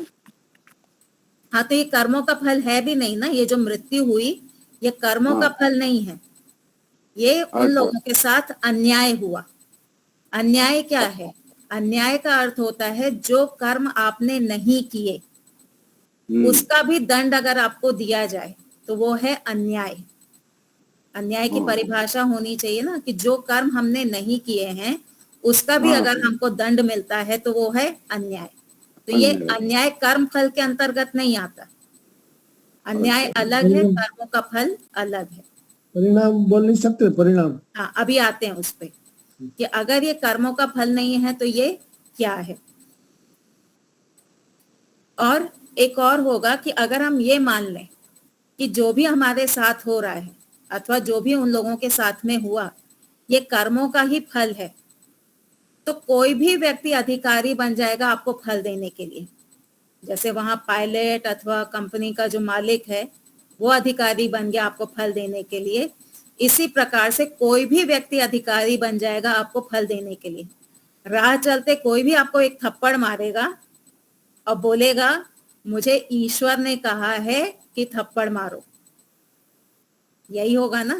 हाँ, तो ये कर्मों का फल है भी नहीं ना। ये जो मृत्यु हुई ये कर्मों का फल नहीं है, ये उन लोगों के साथ अन्याय हुआ। अन्याय क्या है? अन्याय का अर्थ होता है जो कर्म आपने नहीं किए उसका भी दंड अगर आपको दिया जाए तो वो है अन्याय। अन्याय की परिभाषा होनी चाहिए ना कि जो कर्म हमने नहीं किए हैं उसका भी अगर हमको दंड मिलता है तो वो है अन्याय। तो ये अन्याय कर्म फल के अंतर्गत नहीं आता। अन्याय अलग है, कर्मों का फल अलग है। परिणाम बोल नहीं सकते? परिणाम, हाँ, अभी आते हैं उस पे कि अगर ये कर्मों का फल नहीं है तो ये क्या है। और एक और होगा कि अगर हम ये मान लें कि जो भी हमारे साथ हो रहा है अथवा जो भी उन लोगों के साथ में हुआ ये कर्मों का ही फल है, तो कोई भी व्यक्ति अधिकारी बन जाएगा आपको फल देने के लिए। जैसे वहां पायलट अथवा कंपनी का जो मालिक है वो अधिकारी बन गया आपको फल देने के लिए, इसी प्रकार से कोई भी व्यक्ति अधिकारी बन जाएगा आपको फल देने के लिए। राह चलते कोई भी आपको एक थप्पड़ मारेगा और बोलेगा मुझे ईश्वर ने कहा है कि थप्पड़ मारो, यही होगा ना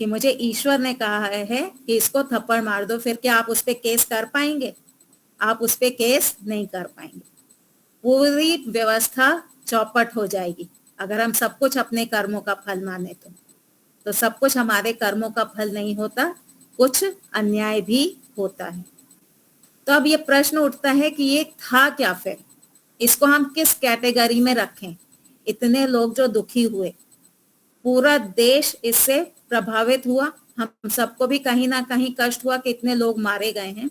कि मुझे ईश्वर ने कहा है कि इसको थप्पड़ मार दो। फिर क्या आप उस पे केस कर पाएंगे? आप उस पे केस नहीं कर पाएंगे। पूरी व्यवस्था चौपट हो जाएगी अगर हम सब कुछ अपने कर्मों का फल माने तो सब कुछ हमारे कर्मों का फल नहीं होता, कुछ अन्याय भी होता है। तो अब ये प्रश्न उठता है कि ये था क्या, फिर इसको हम किस कैटेगरी में रखें? इतने लोग जो दुखी हुए, पूरा देश इससे प्रभावित हुआ, हम सबको भी कहीं ना कहीं कष्ट हुआ कि इतने लोग मारे गए हैं,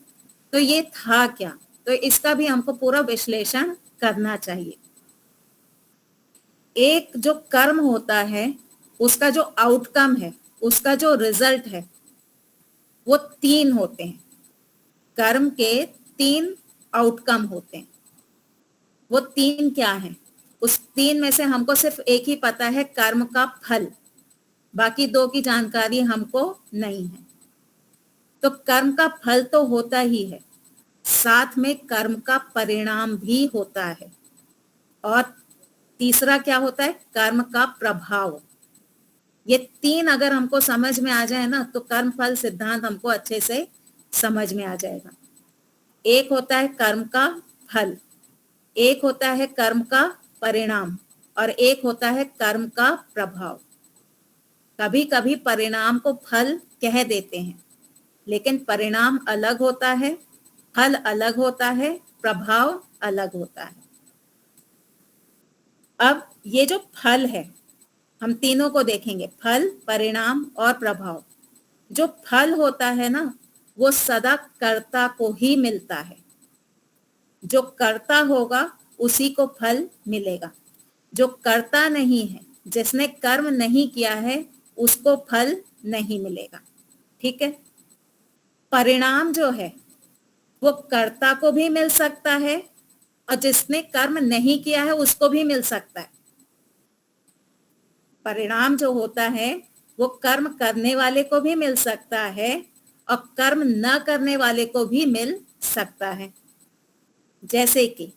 तो ये था क्या? तो इसका भी हमको पूरा विश्लेषण करना चाहिए। एक जो कर्म होता है उसका जो आउटकम है, उसका जो रिजल्ट है, वो 3 होते हैं। कर्म के 3 आउटकम होते हैं। वो 3 क्या हैं? उस 3 में से हमको सिर्फ एक ही पता है, कर्म का फल, बाकी 2 की जानकारी हमको नहीं है। तो कर्म का फल तो होता ही है, साथ में कर्म का परिणाम भी होता है, और तीसरा क्या होता है? कर्म का प्रभाव। ये 3 अगर हमको समझ में आ जाए ना, तो कर्म फल सिद्धांत हमको अच्छे से समझ में आ जाएगा। एक होता है कर्म का फल, एक होता है कर्म का परिणाम, और एक होता है कर्म का प्रभाव। कभी कभी परिणाम को फल कह देते हैं, लेकिन परिणाम अलग होता है, फल अलग होता है, प्रभाव अलग होता है। अब ये जो फल है, हम तीनों को देखेंगे, फल, परिणाम और प्रभाव। जो फल होता है ना, वो सदा कर्ता को ही मिलता है। जो कर्ता होगा उसी को फल मिलेगा। जो कर्ता नहीं है, जिसने कर्म नहीं किया है, उसको फल नहीं मिलेगा। ठीक है। परिणाम जो है वो कर्ता को भी मिल सकता है, और जिसने कर्म नहीं किया है उसको भी मिल सकता है। परिणाम जो होता है वो कर्म करने वाले को भी मिल सकता है, और कर्म न करने वाले को भी मिल सकता है। जैसे कि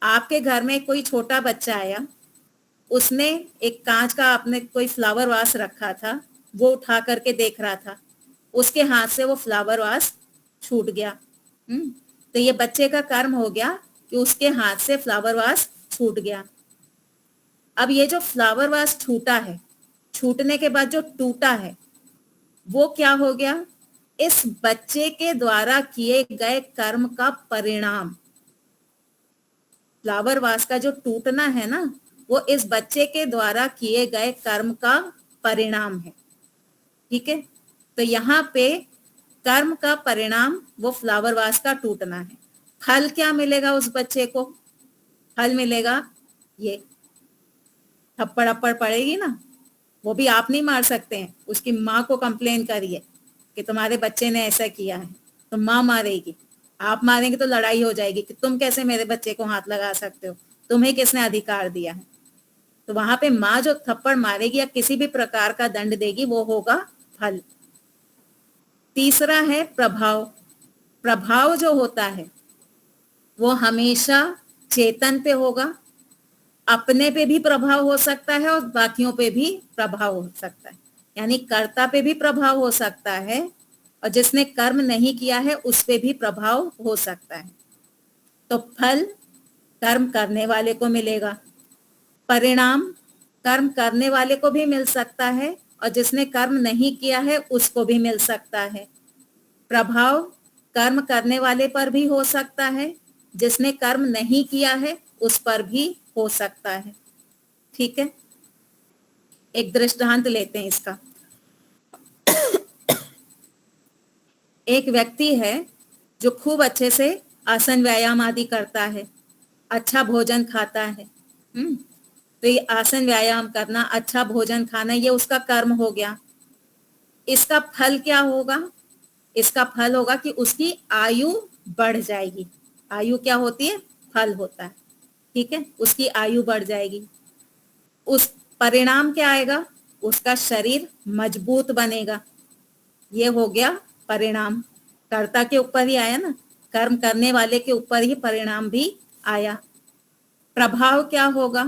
आपके घर में कोई छोटा बच्चा आया, उसने एक कांच का आपने कोई फ्लावर वास रखा था, वो उठा करके देख रहा था, उसके हाथ से वो फ्लावर वास छूट गया। तो ये बच्चे का कर्म हो गया कि उसके हाथ से फ्लावर वास छूट गया। अब ये जो फ्लावर वास छूटा है, छूटने के बाद जो टूटा है, वो क्या हो गया? इस बच्चे के द्वारा किए गए कर्म का परिणाम। फ्लावर वास का जो टूटना है ना, वो इस बच्चे के द्वारा किए गए कर्म का परिणाम है। ठीक है। तो यहाँ पे कर्म का परिणाम वो फ्लावर वास का टूटना है। फल क्या मिलेगा उस बच्चे को? फल मिलेगा ये थप्पड़ अप्पड़ पड़ेगी ना, वो भी आप नहीं मार सकते हैं, उसकी माँ को कंप्लेन करिए कि तुम्हारे बच्चे ने ऐसा किया है, तो माँ मारेगी। आप मारेंगे तो लड़ाई हो जाएगी कि तुम कैसे मेरे बच्चे को हाथ लगा सकते हो, तुम्हें किसने अधिकार दिया है। तो वहां पे माँ जो थप्पड़ मारेगी या किसी भी प्रकार का दंड देगी, वो होगा फल। तीसरा है प्रभाव। प्रभाव जो होता है वो हमेशा चेतन पे होगा, अपने पे भी प्रभाव हो सकता है और बाकियों पे भी प्रभाव हो सकता है। यानी कर्ता पे भी प्रभाव हो सकता है, और जिसने कर्म नहीं किया है उस पे भी प्रभाव हो सकता है। तो फल कर्म करने वाले को मिलेगा, परिणाम कर्म करने वाले को भी मिल सकता है, और जिसने कर्म नहीं किया है उसको भी मिल सकता है। प्रभाव कर्म करने वाले पर भी हो सकता है, जिसने कर्म नहीं किया है उस पर भी हो सकता है। ठीक है। एक दृष्टांत लेते हैं इसका। एक व्यक्ति है जो खूब अच्छे से आसन व्यायाम आदि करता है, अच्छा भोजन खाता है। तो ये आसन व्यायाम करना, अच्छा भोजन खाना, ये उसका कर्म हो गया। इसका फल क्या होगा? इसका फल होगा कि उसकी आयु बढ़ जाएगी। आयु क्या होती है? फल होता है। ठीक है। उसकी आयु बढ़ जाएगी। उस परिणाम क्या आएगा? उसका शरीर मजबूत बनेगा। ये हो गया परिणाम। कर्ता के ऊपर ही आया ना, कर्म करने वाले के ऊपर ही परिणाम भी आया। प्रभाव क्या होगा?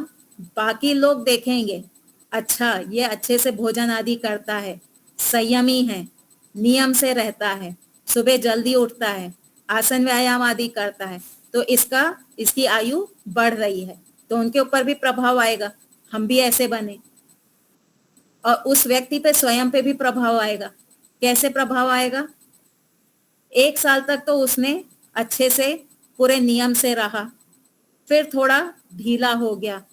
बाकी लोग देखेंगे, अच्छा ये अच्छे से भोजन आदि करता है, संयमी है, नियम से रहता है, सुबह जल्दी उठता है, आसन व्यायाम आदि करता है, तो इसकी आयु बढ़ रही है, तो उनके ऊपर भी प्रभाव आएगा, हम भी ऐसे बने। और उस व्यक्ति पे स्वयं पे भी प्रभाव आएगा। कैसे प्रभाव आएगा? 1 साल तक तो उसने अच्छे से पूरे नियम से रहा, फिर थोड़ा ढीला हो गया,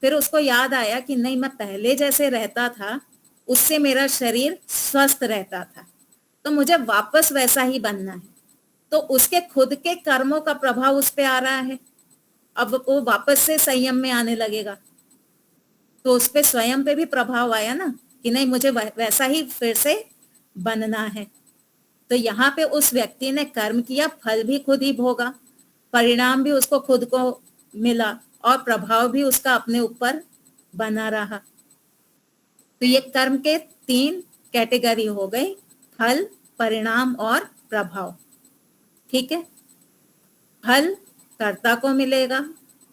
फिर उसको याद आया कि नहीं, मैं पहले जैसे रहता था उससे मेरा शरीर स्वस्थ रहता था, तो मुझे वापस वैसा ही बनना है। तो उसके खुद के कर्मों का प्रभाव उस पे आ रहा है। अब वो वापस से संयम में आने लगेगा, तो उस पे स्वयं पे भी प्रभाव आया ना कि नहीं, मुझे वैसा ही फिर से बनना है। तो यहाँ पे उस व्यक्ति ने कर्म किया, फल भी खुद ही भोगा, परिणाम भी उसको खुद को मिला, और प्रभाव भी उसका अपने ऊपर बना रहा। तो ये कर्म के 3 कैटेगरी हो गई, फल, परिणाम और प्रभाव। ठीक है। फल कर्ता को मिलेगा,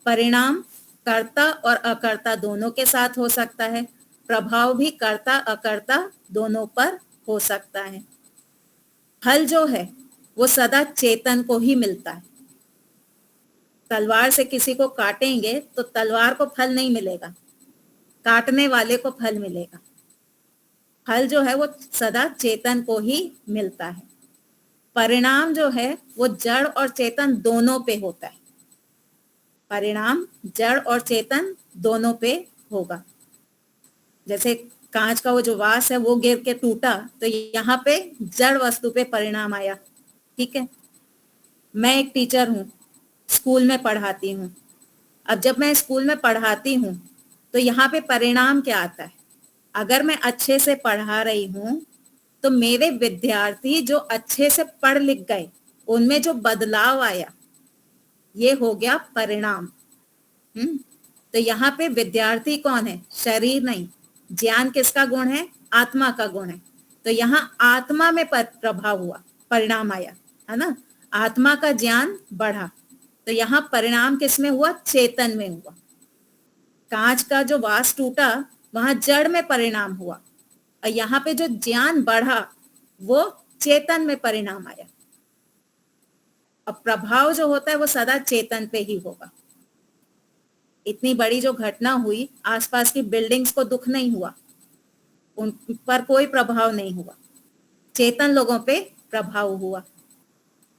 परिणाम कर्ता और अकर्ता दोनों के साथ हो सकता है, प्रभाव भी कर्ता अकर्ता दोनों पर हो सकता है। फल जो है वो सदा चेतन को ही मिलता है। तलवार से किसी को काटेंगे तो तलवार को फल नहीं मिलेगा, काटने वाले को फल मिलेगा। फल जो है वो सदा चेतन को ही मिलता है। परिणाम जो है वो जड़ और चेतन दोनों पे होता है। परिणाम जड़ और चेतन दोनों पे होगा। जैसे कांच का वो जो वास है वो गिर के टूटा, तो यहाँ पे जड़ वस्तु पे परिणाम आया। ठीक है। मैं एक टीचर हूँ, स्कूल में पढ़ाती हूँ। अब जब मैं स्कूल में पढ़ाती हूँ तो यहाँ पे परिणाम क्या आता है? अगर मैं अच्छे से पढ़ा रही हूँ तो मेरे विद्यार्थी जो अच्छे से पढ़ लिख गए, उनमें जो बदलाव आया, ये हो गया परिणाम। तो यहाँ पे विद्यार्थी कौन है? शरीर नहीं। ज्ञान किसका गुण है? आत्मा का गुण है। तो यहाँ आत्मा में प्रभाव हुआ, परिणाम आया, है ना। आत्मा का ज्ञान बढ़ा, तो यहाँ परिणाम किसमें हुआ? चेतन में हुआ। कांच का जो वास टूटा, वहां जड़ में परिणाम हुआ, और यहाँ पे जो ज्ञान बढ़ा वो चेतन में परिणाम आया। अब प्रभाव जो होता है वो सदा चेतन पे ही होगा। इतनी बड़ी जो घटना हुई, आसपास की बिल्डिंग्स को दुख नहीं हुआ, उन पर कोई प्रभाव नहीं हुआ, चेतन लोगों पे प्रभाव हुआ।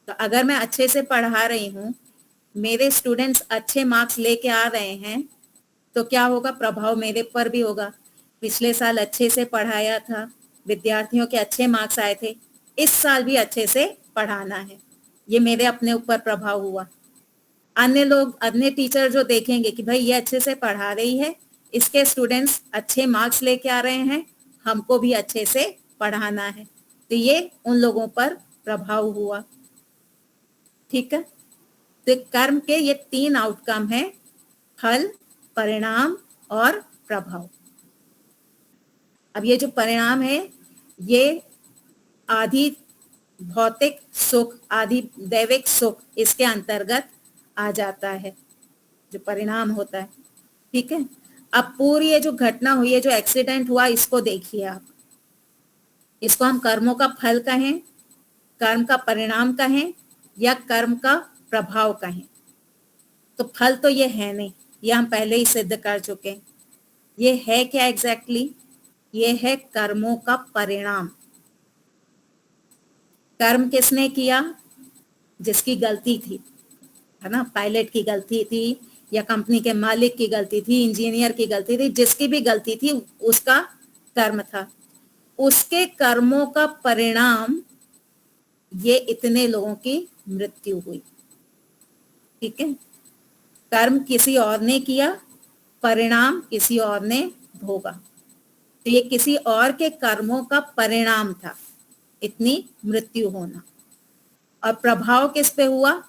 तो अगर मैं अच्छे से पढ़ा रही हूँ, मेरे स्टूडेंट्स अच्छे मार्क्स लेके आ रहे हैं, तो क्या होगा? प्रभाव मेरे पर भी होगा। पिछले साल अच्छे से पढ़ाया था, विद्यार्थियों के अच्छे मार्क्स आए थे, इस साल भी अच्छे से पढ़ाना है, ये मेरे अपने ऊपर प्रभाव हुआ। अन्य लोग, अन्य टीचर जो देखेंगे कि भाई ये अच्छे से पढ़ा रही है, इसके स्टूडेंट्स अच्छे मार्क्स लेके आ रहे हैं, हमको भी अच्छे से पढ़ाना है, तो ये उन लोगों पर प्रभाव हुआ। ठीक है। तो कर्म के ये 3 आउटकम है, फल, परिणाम और प्रभाव। अब ये जो परिणाम है ये आदि भौतिक सुख, आदि दैविक सुख, इसके अंतर्गत आ जाता है जो परिणाम होता है। ठीक है। अब पूरी ये जो घटना हुई है, जो एक्सीडेंट हुआ, इसको देखिए आप। इसको हम कर्मों का फल कहें, कर्म का परिणाम कहें, या कर्म का प्रभाव कहें। तो फल तो ये है नहीं, ये हम पहले ही सिद्ध कर चुके हैं। ये है क्या एग्जैक्टली? ये है कर्मों का परिणाम। कर्म किसने किया? जिसकी गलती थी, है ना। पायलट की गलती थी, या कंपनी के मालिक की गलती थी, इंजीनियर की गलती थी, जिसकी भी गलती थी उसका कर्म था। उसके कर्मों का परिणाम ये इतने लोगों की मृत्यु हुई। ठीक है। कर्म किसी और ने किया, परिणाम किसी और ने भोगा, तो ये किसी और के कर्मों का परिणाम था, इतनी मृत्यु होना। और प्रभाव किस पे हुआ?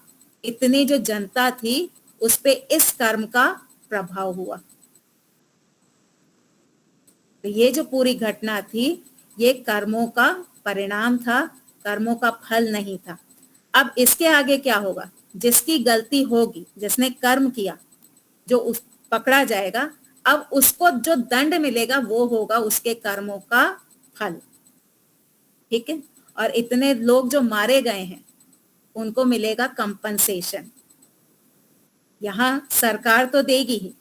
इतनी जो जनता थी उस पे इस कर्म का प्रभाव हुआ। तो ये जो पूरी घटना थी ये कर्मों का परिणाम था, कर्मों का फल नहीं था। अब इसके आगे क्या होगा? जिसकी गलती होगी, जिसने कर्म किया, जो उस पकड़ा जाएगा, अब उसको जो दंड मिलेगा वो होगा उसके कर्मों का फल। ठीक है। और इतने लोग जो मारे गए हैं उनको मिलेगा कंपनसेशन। यहाँ सरकार तो देगी ही।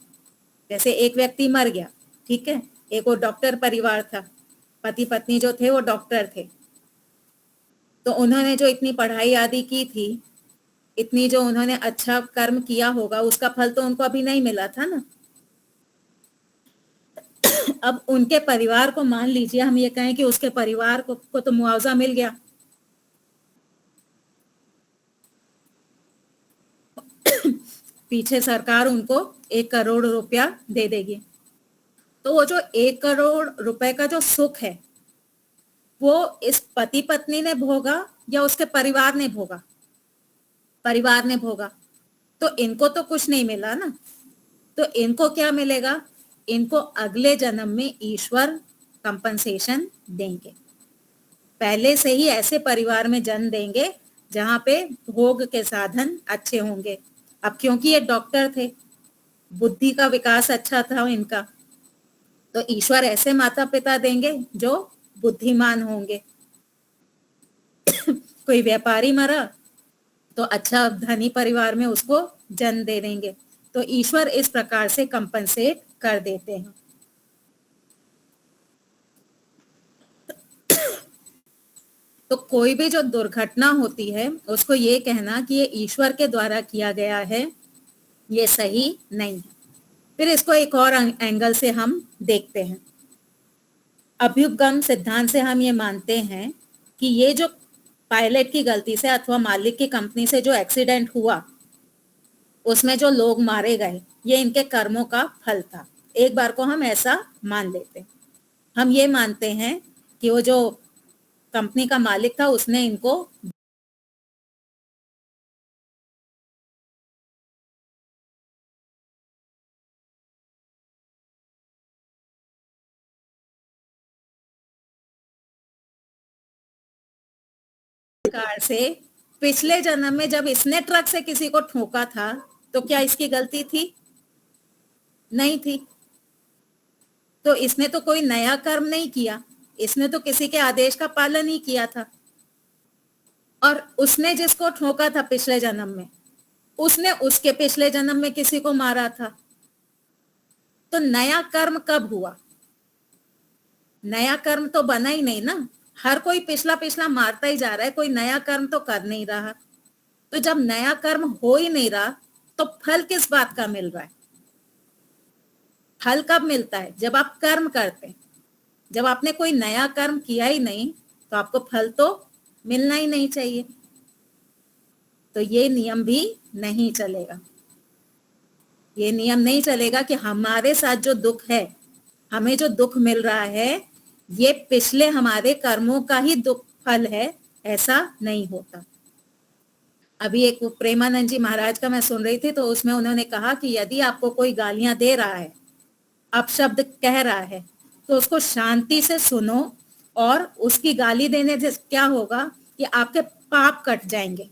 जैसे एक व्यक्ति मर गया, ठीक है, एक वो डॉक्टर परिवार था, पति पत्नी जो थे वो डॉक्टर थे, तो उन्होंने जो इतनी पढ़ाई आदि की थी, इतनी जो उन्होंने अच्छा कर्म किया होगा, उसका फल तो उनको अभी नहीं मिला था ना। अब उनके परिवार को, मान लीजिए हम ये कहें कि उसके परिवार को तो मुआवजा मिल गया, पीछे सरकार उनको 1 करोड़ रुपया दे देगी, तो वो जो 1 करोड़ रुपए का जो सुख है वो इस पति पत्नी ने भोगा या उसके परिवार ने भोगा? परिवार ने भोगा। तो इनको तो कुछ नहीं मिला ना। तो इनको क्या मिलेगा? इनको अगले जन्म में ईश्वर कंपनसेशन देंगे। पहले से ही ऐसे परिवार में जन्म देंगे जहां पे भोग के साधन अच्छे होंगे। अब क्योंकि ये डॉक्टर थे, बुद्धि का विकास अच्छा था इनका, तो ईश्वर ऐसे माता पिता देंगे जो बुद्धिमान होंगे। कोई व्यापारी मरा तो अच्छा धनी परिवार में उसको जन्म दे देंगे। तो ईश्वर इस प्रकार से कंपनसेट कर देते हैं। तो कोई भी जो दुर्घटना होती है उसको ये कहना कि ये ईश्वर के द्वारा किया गया है, ये सही नहीं है। फिर इसको एक और एंगल से हम देखते हैं। अभ्युपगम सिद्धांत से हम ये मानते हैं कि ये जो पायलट की गलती से अथवा मालिक की कंपनी से जो एक्सीडेंट हुआ, उसमें जो लोग मारे गए, ये इनके कर्मों का फल था। एक बार को हम ऐसा मान लेते हैं। हम ये मानते हैं कि वो जो कंपनी का मालिक था उसने इनको कार से, पिछले जन्म में जब इसने ट्रक से किसी को ठोका था तो क्या इसकी गलती थी? नहीं थी। तो इसने तो कोई नया कर्म नहीं किया, इसने तो किसी के आदेश का पालन ही किया था। और उसने जिसको ठोका था पिछले जन्म में, उसने उसके पिछले जन्म में किसी को मारा था। तो नया कर्म कब हुआ? नया कर्म तो बना ही नहीं ना। हर कोई पिछला पिछला मारता ही जा रहा है, कोई नया कर्म तो कर नहीं रहा। तो जब नया कर्म हो ही नहीं रहा तो फल किस बात का मिल रहा है? फल कब मिलता है? जब आप कर्म करते हैं। जब आपने कोई नया कर्म किया ही नहीं तो आपको फल तो मिलना ही नहीं चाहिए। तो ये नियम भी नहीं चलेगा। ये नियम नहीं चलेगा कि हमारे साथ जो दुख है, हमें जो दुख मिल रहा है, ये पिछले हमारे कर्मों का ही दुख फल है, ऐसा नहीं होता। अभी एक प्रेमानंद जी महाराज का मैं सुन रही थी, तो उसमें उन्होंने कहा कि यदि आपको कोई गालियां दे रहा है, अपशब्द कह रहा है, तो उसको शांति से सुनो। और उसकी गाली देने से क्या होगा कि आपके पाप कट जाएंगे।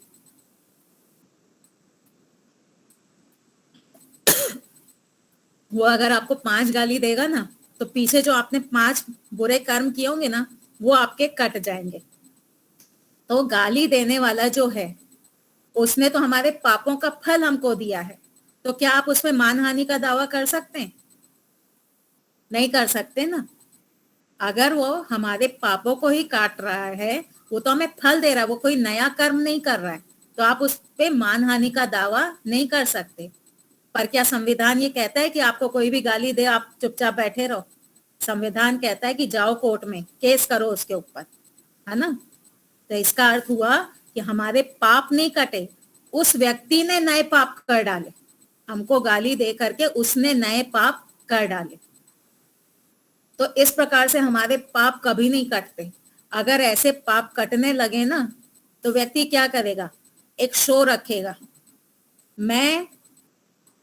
वो अगर आपको 5 गाली देगा ना, तो पीछे जो आपने 5 बुरे कर्म किए होंगे ना, वो आपके कट जाएंगे। तो गाली देने वाला जो है उसने तो हमारे पापों का फल हमको दिया है। तो क्या आप उसमें मानहानि का दावा कर सकते हैं? नहीं कर सकते ना। अगर वो हमारे पापों को ही काट रहा है, वो तो हमें फल दे रहा है, वो कोई नया कर्म नहीं कर रहा है, तो आप उस पे मानहानि का दावा नहीं कर सकते। पर क्या संविधान ये कहता है कि आपको कोई भी गाली दे आप चुपचाप बैठे रहो? संविधान कहता है कि जाओ कोर्ट में केस करो उसके ऊपर, है ना। तो इसका अर्थ हुआ कि हमारे पाप नहीं कटे, उस व्यक्ति ने नए पाप कर डाले। हमको गाली दे करके उसने नए पाप कर डाले। तो इस प्रकार से हमारे पाप कभी नहीं कटते। अगर ऐसे पाप कटने लगे ना, तो व्यक्ति क्या करेगा? एक शो रखेगा, मैं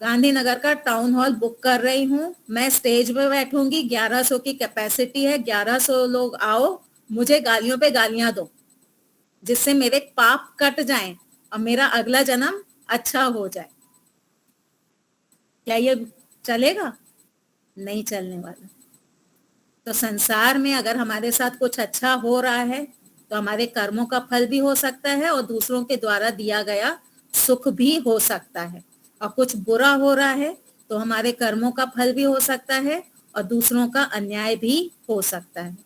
गांधीनगर का टाउन हॉल बुक कर रही हूँ, मैं स्टेज पे बैठूंगी, 1100 की कैपेसिटी है, 1100 लोग आओ, मुझे गालियों पे गालियां दो, जिससे मेरे पाप कट जाएं और मेरा अगला जन्म अच्छा हो जाए। क्या ये चलेगा? नहीं चलने वाला। तो संसार में अगर हमारे साथ कुछ अच्छा हो रहा है तो हमारे कर्मों का फल भी हो सकता है और दूसरों के द्वारा दिया गया सुख भी हो सकता है, और कुछ बुरा हो रहा है तो हमारे कर्मों का फल भी हो सकता है और दूसरों का अन्याय भी हो सकता है।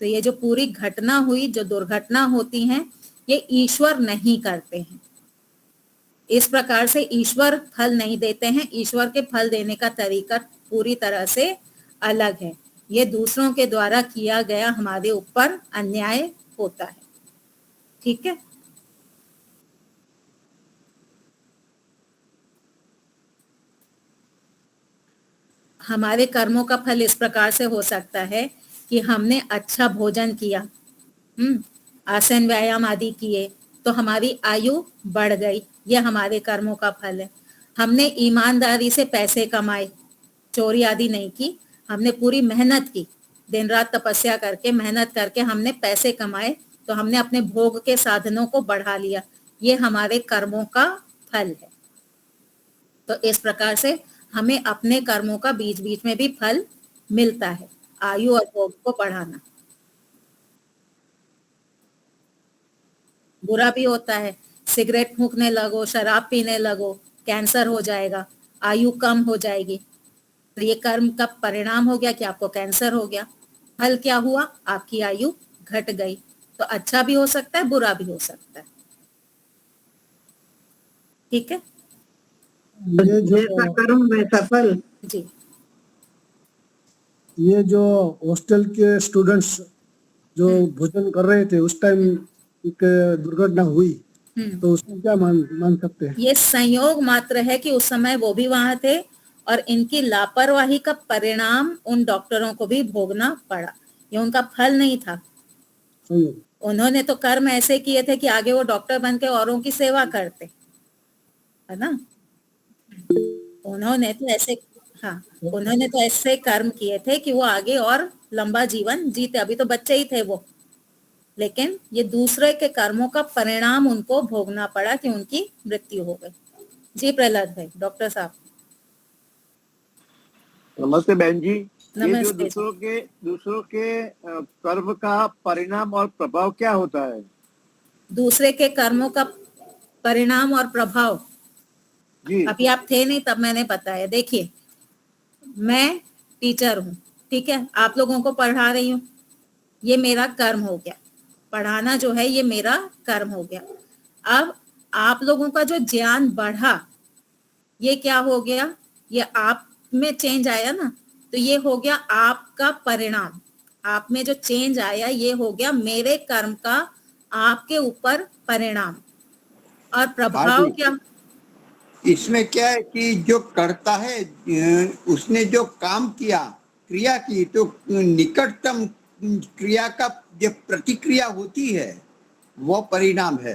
तो ये जो पूरी घटना हुई, जो दुर्घटना होती हैं, ये ईश्वर नहीं करते हैं। इस प्रकार से ईश्वर फल नहीं देते हैं, ईश्वर के फल देने का तरीका पूरी तरह से अलग है। ये दूसरों के द्वारा किया गया हमारे ऊपर अन्याय होता है। ठीक है, हमारे कर्मों का फल इस प्रकार से हो सकता है कि हमने अच्छा भोजन किया, आसन व्यायाम आदि किए तो हमारी आयु बढ़ गई, यह हमारे कर्मों का फल है। हमने ईमानदारी से पैसे कमाए, चोरी आदि नहीं की, हमने पूरी मेहनत की, दिन रात तपस्या करके मेहनत करके हमने पैसे कमाए, तो हमने अपने भोग के साधनों को बढ़ा लिया, ये हमारे कर्मों का फल है। तो इस प्रकार से हमें अपने कर्मों का बीच बीच में भी फल मिलता है, आयु और भोग को बढ़ाना। बुरा भी होता है, सिगरेट फूंकने लगो, शराब पीने लगो, कैंसर हो जाएगा, आयु कम हो जाएगी। तो ये कर्म का परिणाम हो गया कि आपको कैंसर हो गया। फल क्या हुआ? आपकी आयु घट गई। तो अच्छा भी हो सकता है, बुरा भी हो सकता है। ठीक है ये जैसा जो कर्म वैसा फल। जी। ये जो हॉस्टल के स्टूडेंट्स जो भोजन कर रहे थे उस टाइम एक दुर्घटना हुई, तो उसमें क्या मान सकते हैं? ये संयोग मात्र है कि उस समय वो भी वहां थे और इनकी लापरवाही का परिणाम उन डॉक्टरों को भी भोगना पड़ा। ये उनका फल नहीं था। संयोग। उन्होंने तो कर्म ऐसे किए थे कि आगे वो डॉक्टर बन के औरों की सेवा करते, है ना। उन्होंने तो ऐसे, हाँ, उन्होंने तो ऐसे कर्म किए थे कि वो आगे और लंबा जीवन जीते। अभी तो बच्चे ही थे वो, लेकिन ये दूसरे के कर्मों का परिणाम उनको भोगना पड़ा कि उनकी मृत्यु हो गई। जी प्रहलाद भाई, डॉक्टर साहब। नमस्ते बहन जी। ये जो नमस्ते। दूसरों के कर्म का परिणाम और प्रभाव क्या होता है? दूसरे के कर्मों का परिणाम और प्रभाव, जी अभी आप थे नहीं तब मैंने बताया। देखिए, मैं टीचर हूँ, ठीक है, आप लोगों को पढ़ा रही हूँ, ये मेरा कर्म हो गया। पढ़ाना जो है ये मेरा कर्म हो गया। अब आप लोगों का जो ज्ञान बढ़ा, ये क्या हो गया? ये आप में चेंज आया ना, तो ये हो गया आपका परिणाम। आप में जो चेंज आया ये हो गया मेरे कर्म का आपके ऊपर परिणाम। और प्रभाव क्या? इसमें क्या है कि जो करता है उसने जो काम किया, क्रिया की, तो निकटतम क्रिया का जो प्रतिक्रिया होती है वो परिणाम है।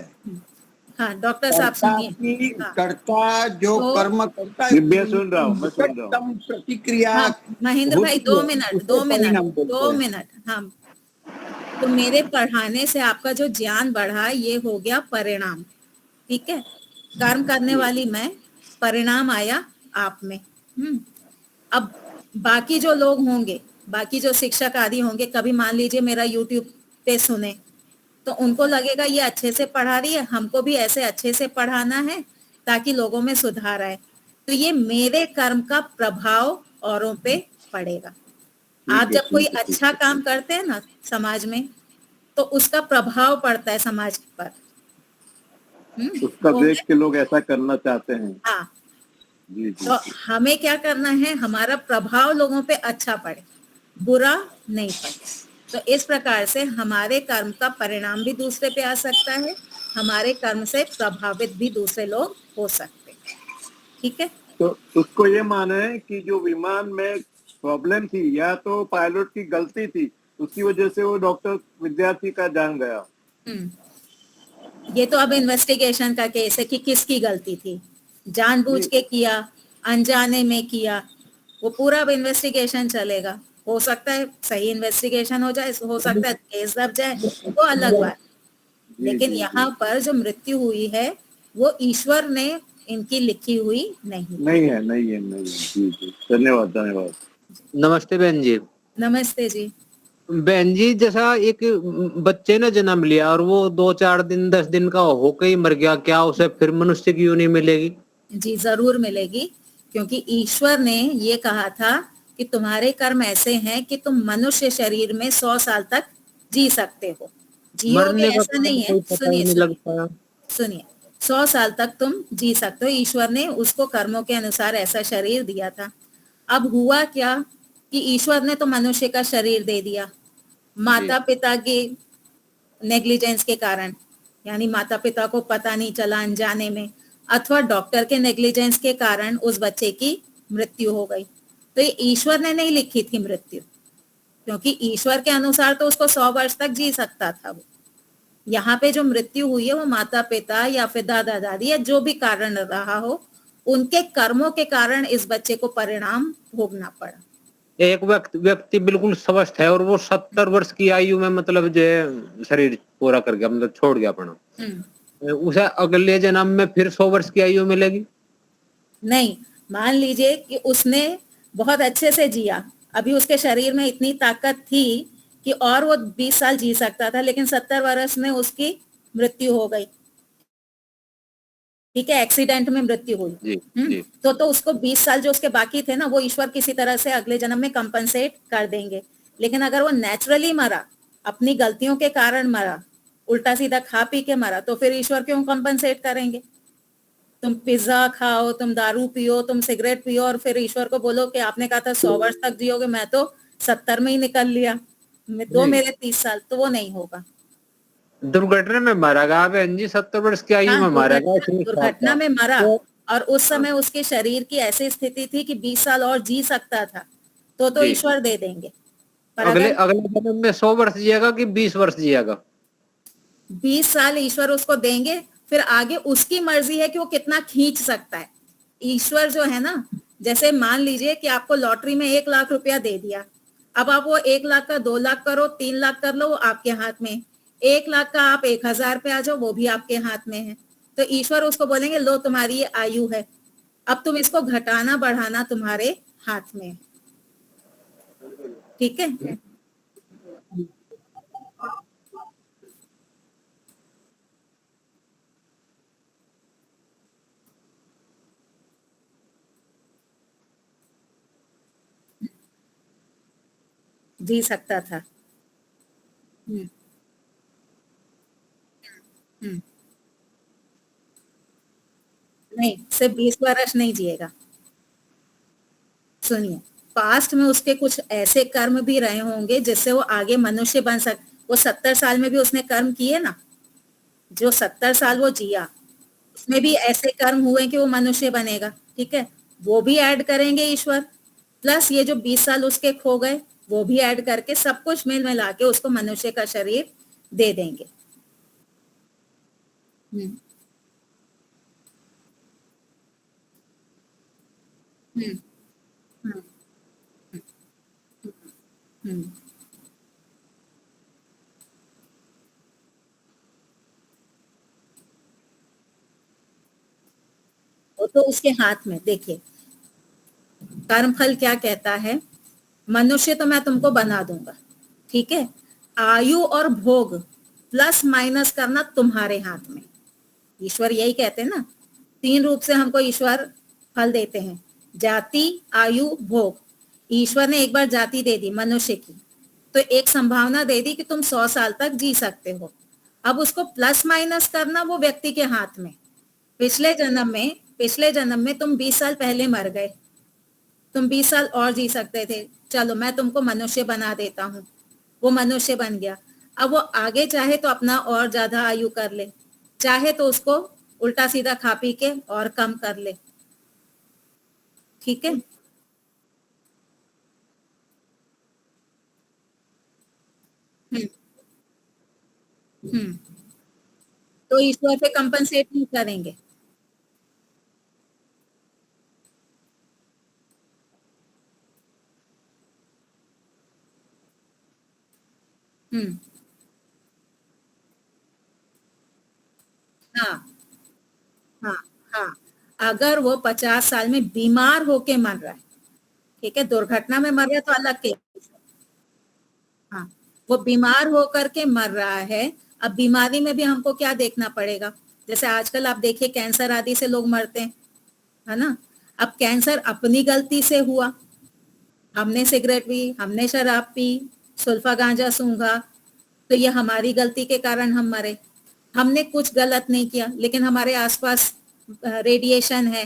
हाँ डॉक्टर साहब सुनिए। हाँ, कर्ता जो तो कर्म करता है मैं सुन रहा हूँ। निकटतम प्रतिक्रिया हाँ महेंद्र भाई, होती है, उसको परिणाम बोलते दो हैं। मिनट। हाँ, तो मेरे पढ़ाने से आपका जो ज्ञान बढ़ा ये हो गया परिणाम। ठीक है, कर्म करने वाली मैं, परिणाम आया आप में। अब बाकी जो लोग होंगे, बाकी जो शिक्षक आदि होंगे, कभी मान लीजिए मेरा यूट्यूब पे सुने, तो उनको लगेगा ये अच्छे से पढ़ा रही है, हमको भी ऐसे अच्छे से पढ़ाना है ताकि लोगों में सुधार आए। तो ये मेरे कर्म का प्रभाव औरों पे पड़ेगा। आप जब कोई अच्छा काम करते हैं ना समाज में, तो उसका प्रभाव पड़ता है समाज पर। उसका तो देख के लोग ऐसा करना चाहते हैं। हाँ, जी जी। तो हमें क्या करना है, हमारा प्रभाव लोगों पे अच्छा पड़े, बुरा नहीं पड़े। तो इस प्रकार से हमारे कर्म का परिणाम भी दूसरे पे आ सकता है, हमारे कर्म से प्रभावित भी दूसरे लोग हो सकते हैं। ठीक है, तो उसको ये माना है कि जो विमान में प्रॉब्लम थी या तो पायलट की गलती थी, उसकी वजह से वो डॉक्टर विद्यार्थी का जान गया। ये तो अब इन्वेस्टिगेशन का केस है कि किसकी गलती थी, जानबूझ के किया, अनजाने में किया, वो पूरा इन्वेस्टिगेशन चलेगा। हो सकता है सही इन्वेस्टिगेशन हो जाए, हो सकता है केस दब जाए, वो अलग बात। लेकिन यहाँ पर जो मृत्यु हुई है वो ईश्वर ने इनकी लिखी हुई नहीं। नहीं है, नहीं है, नहीं है। जी जी, धन्यवाद, धन्यवाद। नमस्ते बहन जी। नमस्ते जी। बहन जी, जैसा एक बच्चे ने जन्म लिया और वो 2-4 दिन 10 दिन का होकर ही मर गया, क्या उसे फिर मनुष्य की योनि मिलेगी? जी जरूर मिलेगी, क्योंकि ईश्वर ने ये कहा था कि तुम्हारे कर्म ऐसे हैं कि तुम मनुष्य शरीर में 100 साल तक जी सकते हो। जियोगे मरने का ऐसा नहीं है, कोई पता ही सुनिए नहीं सुनिए लगता। सुनिए, 100 साल तक तुम जी सकते हो। ईश्वर ने उसको कर्मों के अनुसार ऐसा शरीर दिया था। अब हुआ क्या कि ईश्वर ने तो मनुष्य का शरीर दे दिया, माता पिता के नेग्लिजेंस के कारण, यानी माता पिता को पता नहीं चला अनजाने में, अथवा डॉक्टर के नेग्लिजेंस के कारण उस बच्चे की मृत्यु हो गई। तो ये ईश्वर ने नहीं लिखी थी मृत्यु, क्योंकि ईश्वर के अनुसार तो उसको 100 वर्ष तक जी सकता था वो। यहाँ पे जो मृत्यु हुई है वो माता पिता या फिर दादा दादी या जो भी कारण रहा हो, उनके कर्मों के कारण इस बच्चे को परिणाम भोगना पड़ा। एक व्यक्ति बिल्कुल स्वस्थ है और वो 70 वर्ष की आयु में मतलब जो शरीर पूरा कर गया, मतलब छोड़ गया अपना, उसे अगले जन्म में फिर 100 वर्ष की आयु मिलेगी? नहीं, मान लीजिए कि उसने बहुत अच्छे से जिया, अभी उसके शरीर में इतनी ताकत थी कि और वो 20 साल जी सकता था, लेकिन 70 वर्ष में उसकी मृत्यु हो गई। ठीक है, एक्सीडेंट में मृत्यु हुई। जी। तो उसको 20 साल जो उसके बाकी थे ना, वो ईश्वर किसी तरह से अगले जन्म में कंपनसेट कर देंगे। लेकिन अगर वो नेचुरली मरा, अपनी गलतियों के कारण मरा, उल्टा सीधा खा पी के मरा, तो फिर ईश्वर क्यों कंपनसेट करेंगे? तुम पिज्जा खाओ, तुम दारू पियो, तुम सिगरेट पियो और फिर ईश्वर को बोलो कि आपने कहा था 100 वर्ष तक जियोगे, मैं तो 70 में ही निकल लिया, दो मेरे 30 साल, तो वो नहीं होगा। दुर्घटना में मारा गया बहन जी, 70 वर्ष की आयु में मारा गया। दुर्घटना में मरा, और उस समय उसके शरीर की ऐसी स्थिति थी कि 20 साल और जी सकता था, तो ईश्वर दे देंगे। पर अगले जन्म में 100 वर्ष जिएगा कि 20 वर्ष जिएगा? 20 साल ईश्वर उसको देंगे, फिर आगे उसकी मर्जी है कि वो कितना खींच सकता है। ईश्वर जो है ना, जैसे मान लीजिए कि आपको लॉटरी में 1 लाख रुपया दे दिया, अब आप वो 1 लाख का 2 लाख करो, 3 लाख कर लो, वो आपके हाथ में। 1 लाख का आप 1000 पे आ जाओ, वो भी आपके हाथ में है। तो ईश्वर उसको बोलेंगे लो तुम्हारी ये आयु है, अब तुम इसको घटाना बढ़ाना तुम्हारे हाथ में है। ठीक है। जी सकता था। हम्म हम्म नहीं, सिर्फ 20 वर्ष नहीं जिएगा। सुनिए, पास्ट में उसके कुछ ऐसे कर्म भी रहे होंगे जिससे वो आगे मनुष्य बन वो 70 साल में भी उसने कर्म किए ना, जो 70 साल वो जिया, उसमें भी ऐसे कर्म हुए कि वो मनुष्य बनेगा। ठीक है, वो भी ऐड करेंगे ईश्वर, प्लस ये जो 20 साल उसके खो गए वो भी ऐड करके सब कुछ मिल मिला के उसको मनुष्य का शरीर दे देंगे। हम्म हम्म हम्म हम्म वो तो उसके हाथ में। देखिए, कर्मफल क्या कहता है, मनुष्य तो मैं तुमको बना दूंगा, ठीक है, आयु और भोग प्लस माइनस करना तुम्हारे हाथ में। ईश्वर यही कहते हैं ना, 3 रूप से हमको ईश्वर फल देते हैं, जाति, आयु, भोग। ईश्वर ने एक बार जाति दे दी मनुष्य की, तो एक संभावना दे दी कि तुम 100 साल तक जी सकते हो। अब उसको प्लस माइनस करना वो व्यक्ति के हाथ में। पिछले जन्म में तुम 20 साल पहले मर गए, तुम 20 साल और जी सकते थे, चलो मैं तुमको मनुष्य बना देता हूँ, वो मनुष्य बन गया। अब वो आगे चाहे तो अपना और ज्यादा आयु कर ले, चाहे तो उसको उल्टा सीधा खा पी के और कम कर ले। ठीक है। हम्म हम्म तो ईश्वर पे कंपनसेट नहीं करेंगे। हम्म। हाँ हाँ हाँ, अगर वो 50 साल में बीमार होके मर रहा है, ठीक है, दुर्घटना में मर रहा है तो अलग के। हाँ, वो बीमार होकर के मर रहा है। अब बीमारी में भी हमको क्या देखना पड़ेगा, जैसे आजकल आप देखिए कैंसर आदि से लोग मरते हैं, है ना। अब कैंसर अपनी गलती से हुआ, हमने सिगरेट पी, हमने शराब पी, सुल्फा गांजा सूंघा, तो ये हमारी गलती के कारण हम मरे। हमने कुछ गलत नहीं किया, लेकिन हमारे आसपास रेडिएशन है,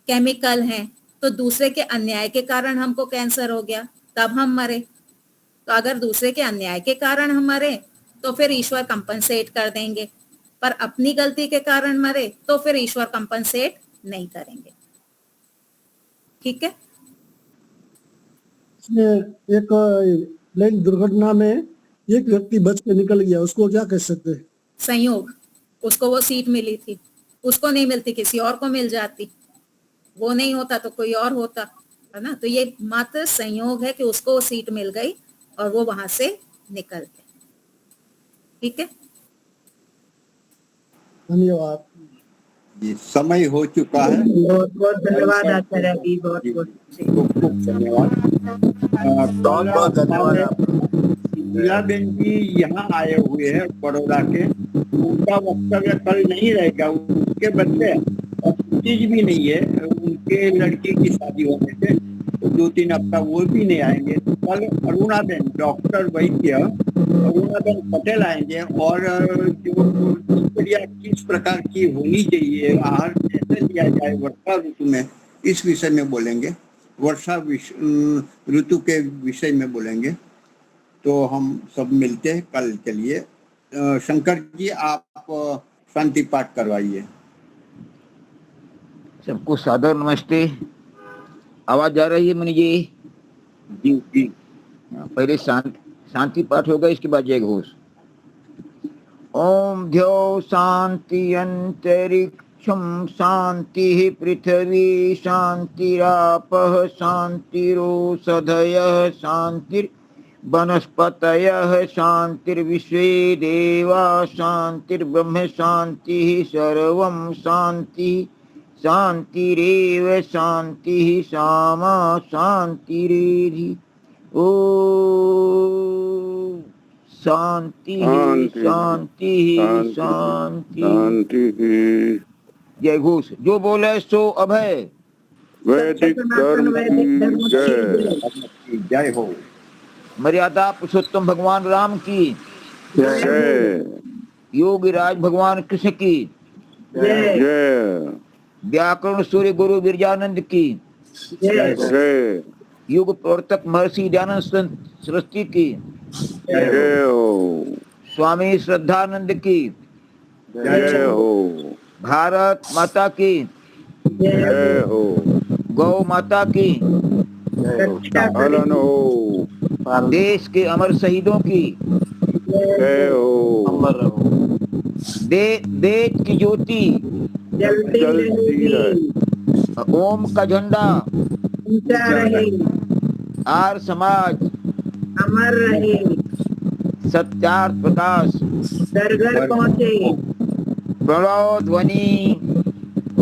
केमिकल है, तो दूसरे के अन्याय के कारण हमको कैंसर हो गया, तब हम मरे। तो अगर दूसरे के अन्याय के कारण हम मरे तो फिर ईश्वर कंपनसेट कर देंगे, पर अपनी गलती के कारण मरे तो फिर ईश्वर कंपनसेट नहीं करेंगे। ठीक है। इसमें एक प्लेन दुर्घटना में एक व्यक्ति बच के निकल गया, उसको क्या कह सकते हैं? संयोग, उसको वो सीट मिली थी, उसको नहीं मिलती किसी और को मिल जाती, वो नहीं होता तो कोई और होता, है ना। तो ये मात्र संयोग है कि उसको वो सीट मिल गई और वो वहां से निकल गए। ठीक है, धन्यवाद जी। समय हो चुका है। बहुत बहुत धन्यवाद आचार्य जी, बहुत बहुत खूब धन्यवाद। बहुत बहुत धन्यवाद आपका। लीलाबेन जी यहाँ आए हुए हैं बड़ौदा के, उनका वक्तव्य कल नहीं रहेगा, उनके बच्चे चीज भी नहीं है, उनके लड़की की शादी होने से 2-3 हफ्ता वो भी नहीं आएंगे। कल अरुणाबेन, डॉक्टर वैद्य अरुणाबेन पटेल आएंगे और जो दिनचर्या किस प्रकार की होनी चाहिए, आहार कैसे लिया जाए वर्षा ऋतु में, इस विषय में बोलेंगे, वर्षा ऋतु के विषय में बोलेंगे। तो हम सब मिलते हैं कल के लिए। शंकर जी आप शांति पाठ करवाइए। सबको सादर नमस्ते। आवाज जा रही है मुनि जी? जी जी। पहले शांति पाठ होगा, इसके बाद जय घोष। ओम द्यौ शांति अंतरिक्षम शांति पृथ्वी शांतिरापः शांतिरोषधयः शांतिर वनस्पतयः शांतिर्विश्वे देवा शांतिर्ब्रह्म शांतिः सर्वं शांतिः शांतिरेव शांतिः सामा शांतिरेधि। ओ शांति शांति शांति। जय घोष। जो बोले सो अभय। वैदिक धर्म की जय। जय हो। मर्यादा पुरुषोत्तम भगवान राम की जय। योगीराज भगवान कृष्ण की जय। व्याकरण सूर्य गुरु विरजानंद की जय। युग प्रवर्तक महर्षि दयानंद सरस्वती की जय हो। स्वामी श्रद्धानंद की जय हो। भारत माता की जय हो। गौ माता की पालन हो। देश के अमर शहीदों की जय हो। अमर रहो। देश की ज्योति जलती रहे। ओम का झंडा ऊंचा रहे, आर्य समाज अमर रहे, सत्यार्थ प्रकाश घर घर पहुँचे। प्रणव ध्वनि ओ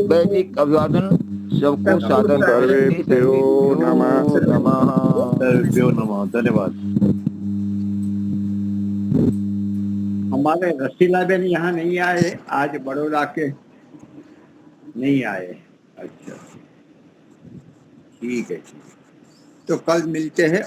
वैदिक अभिवादन सबको सादर सर्वेभ्यो नमः। नमः। धन्यवाद। हमारे रसीलाबेन यहाँ नहीं आए आज, बड़ौदा के नहीं आए। अच्छा ठीक है, तो कल मिलते हैं।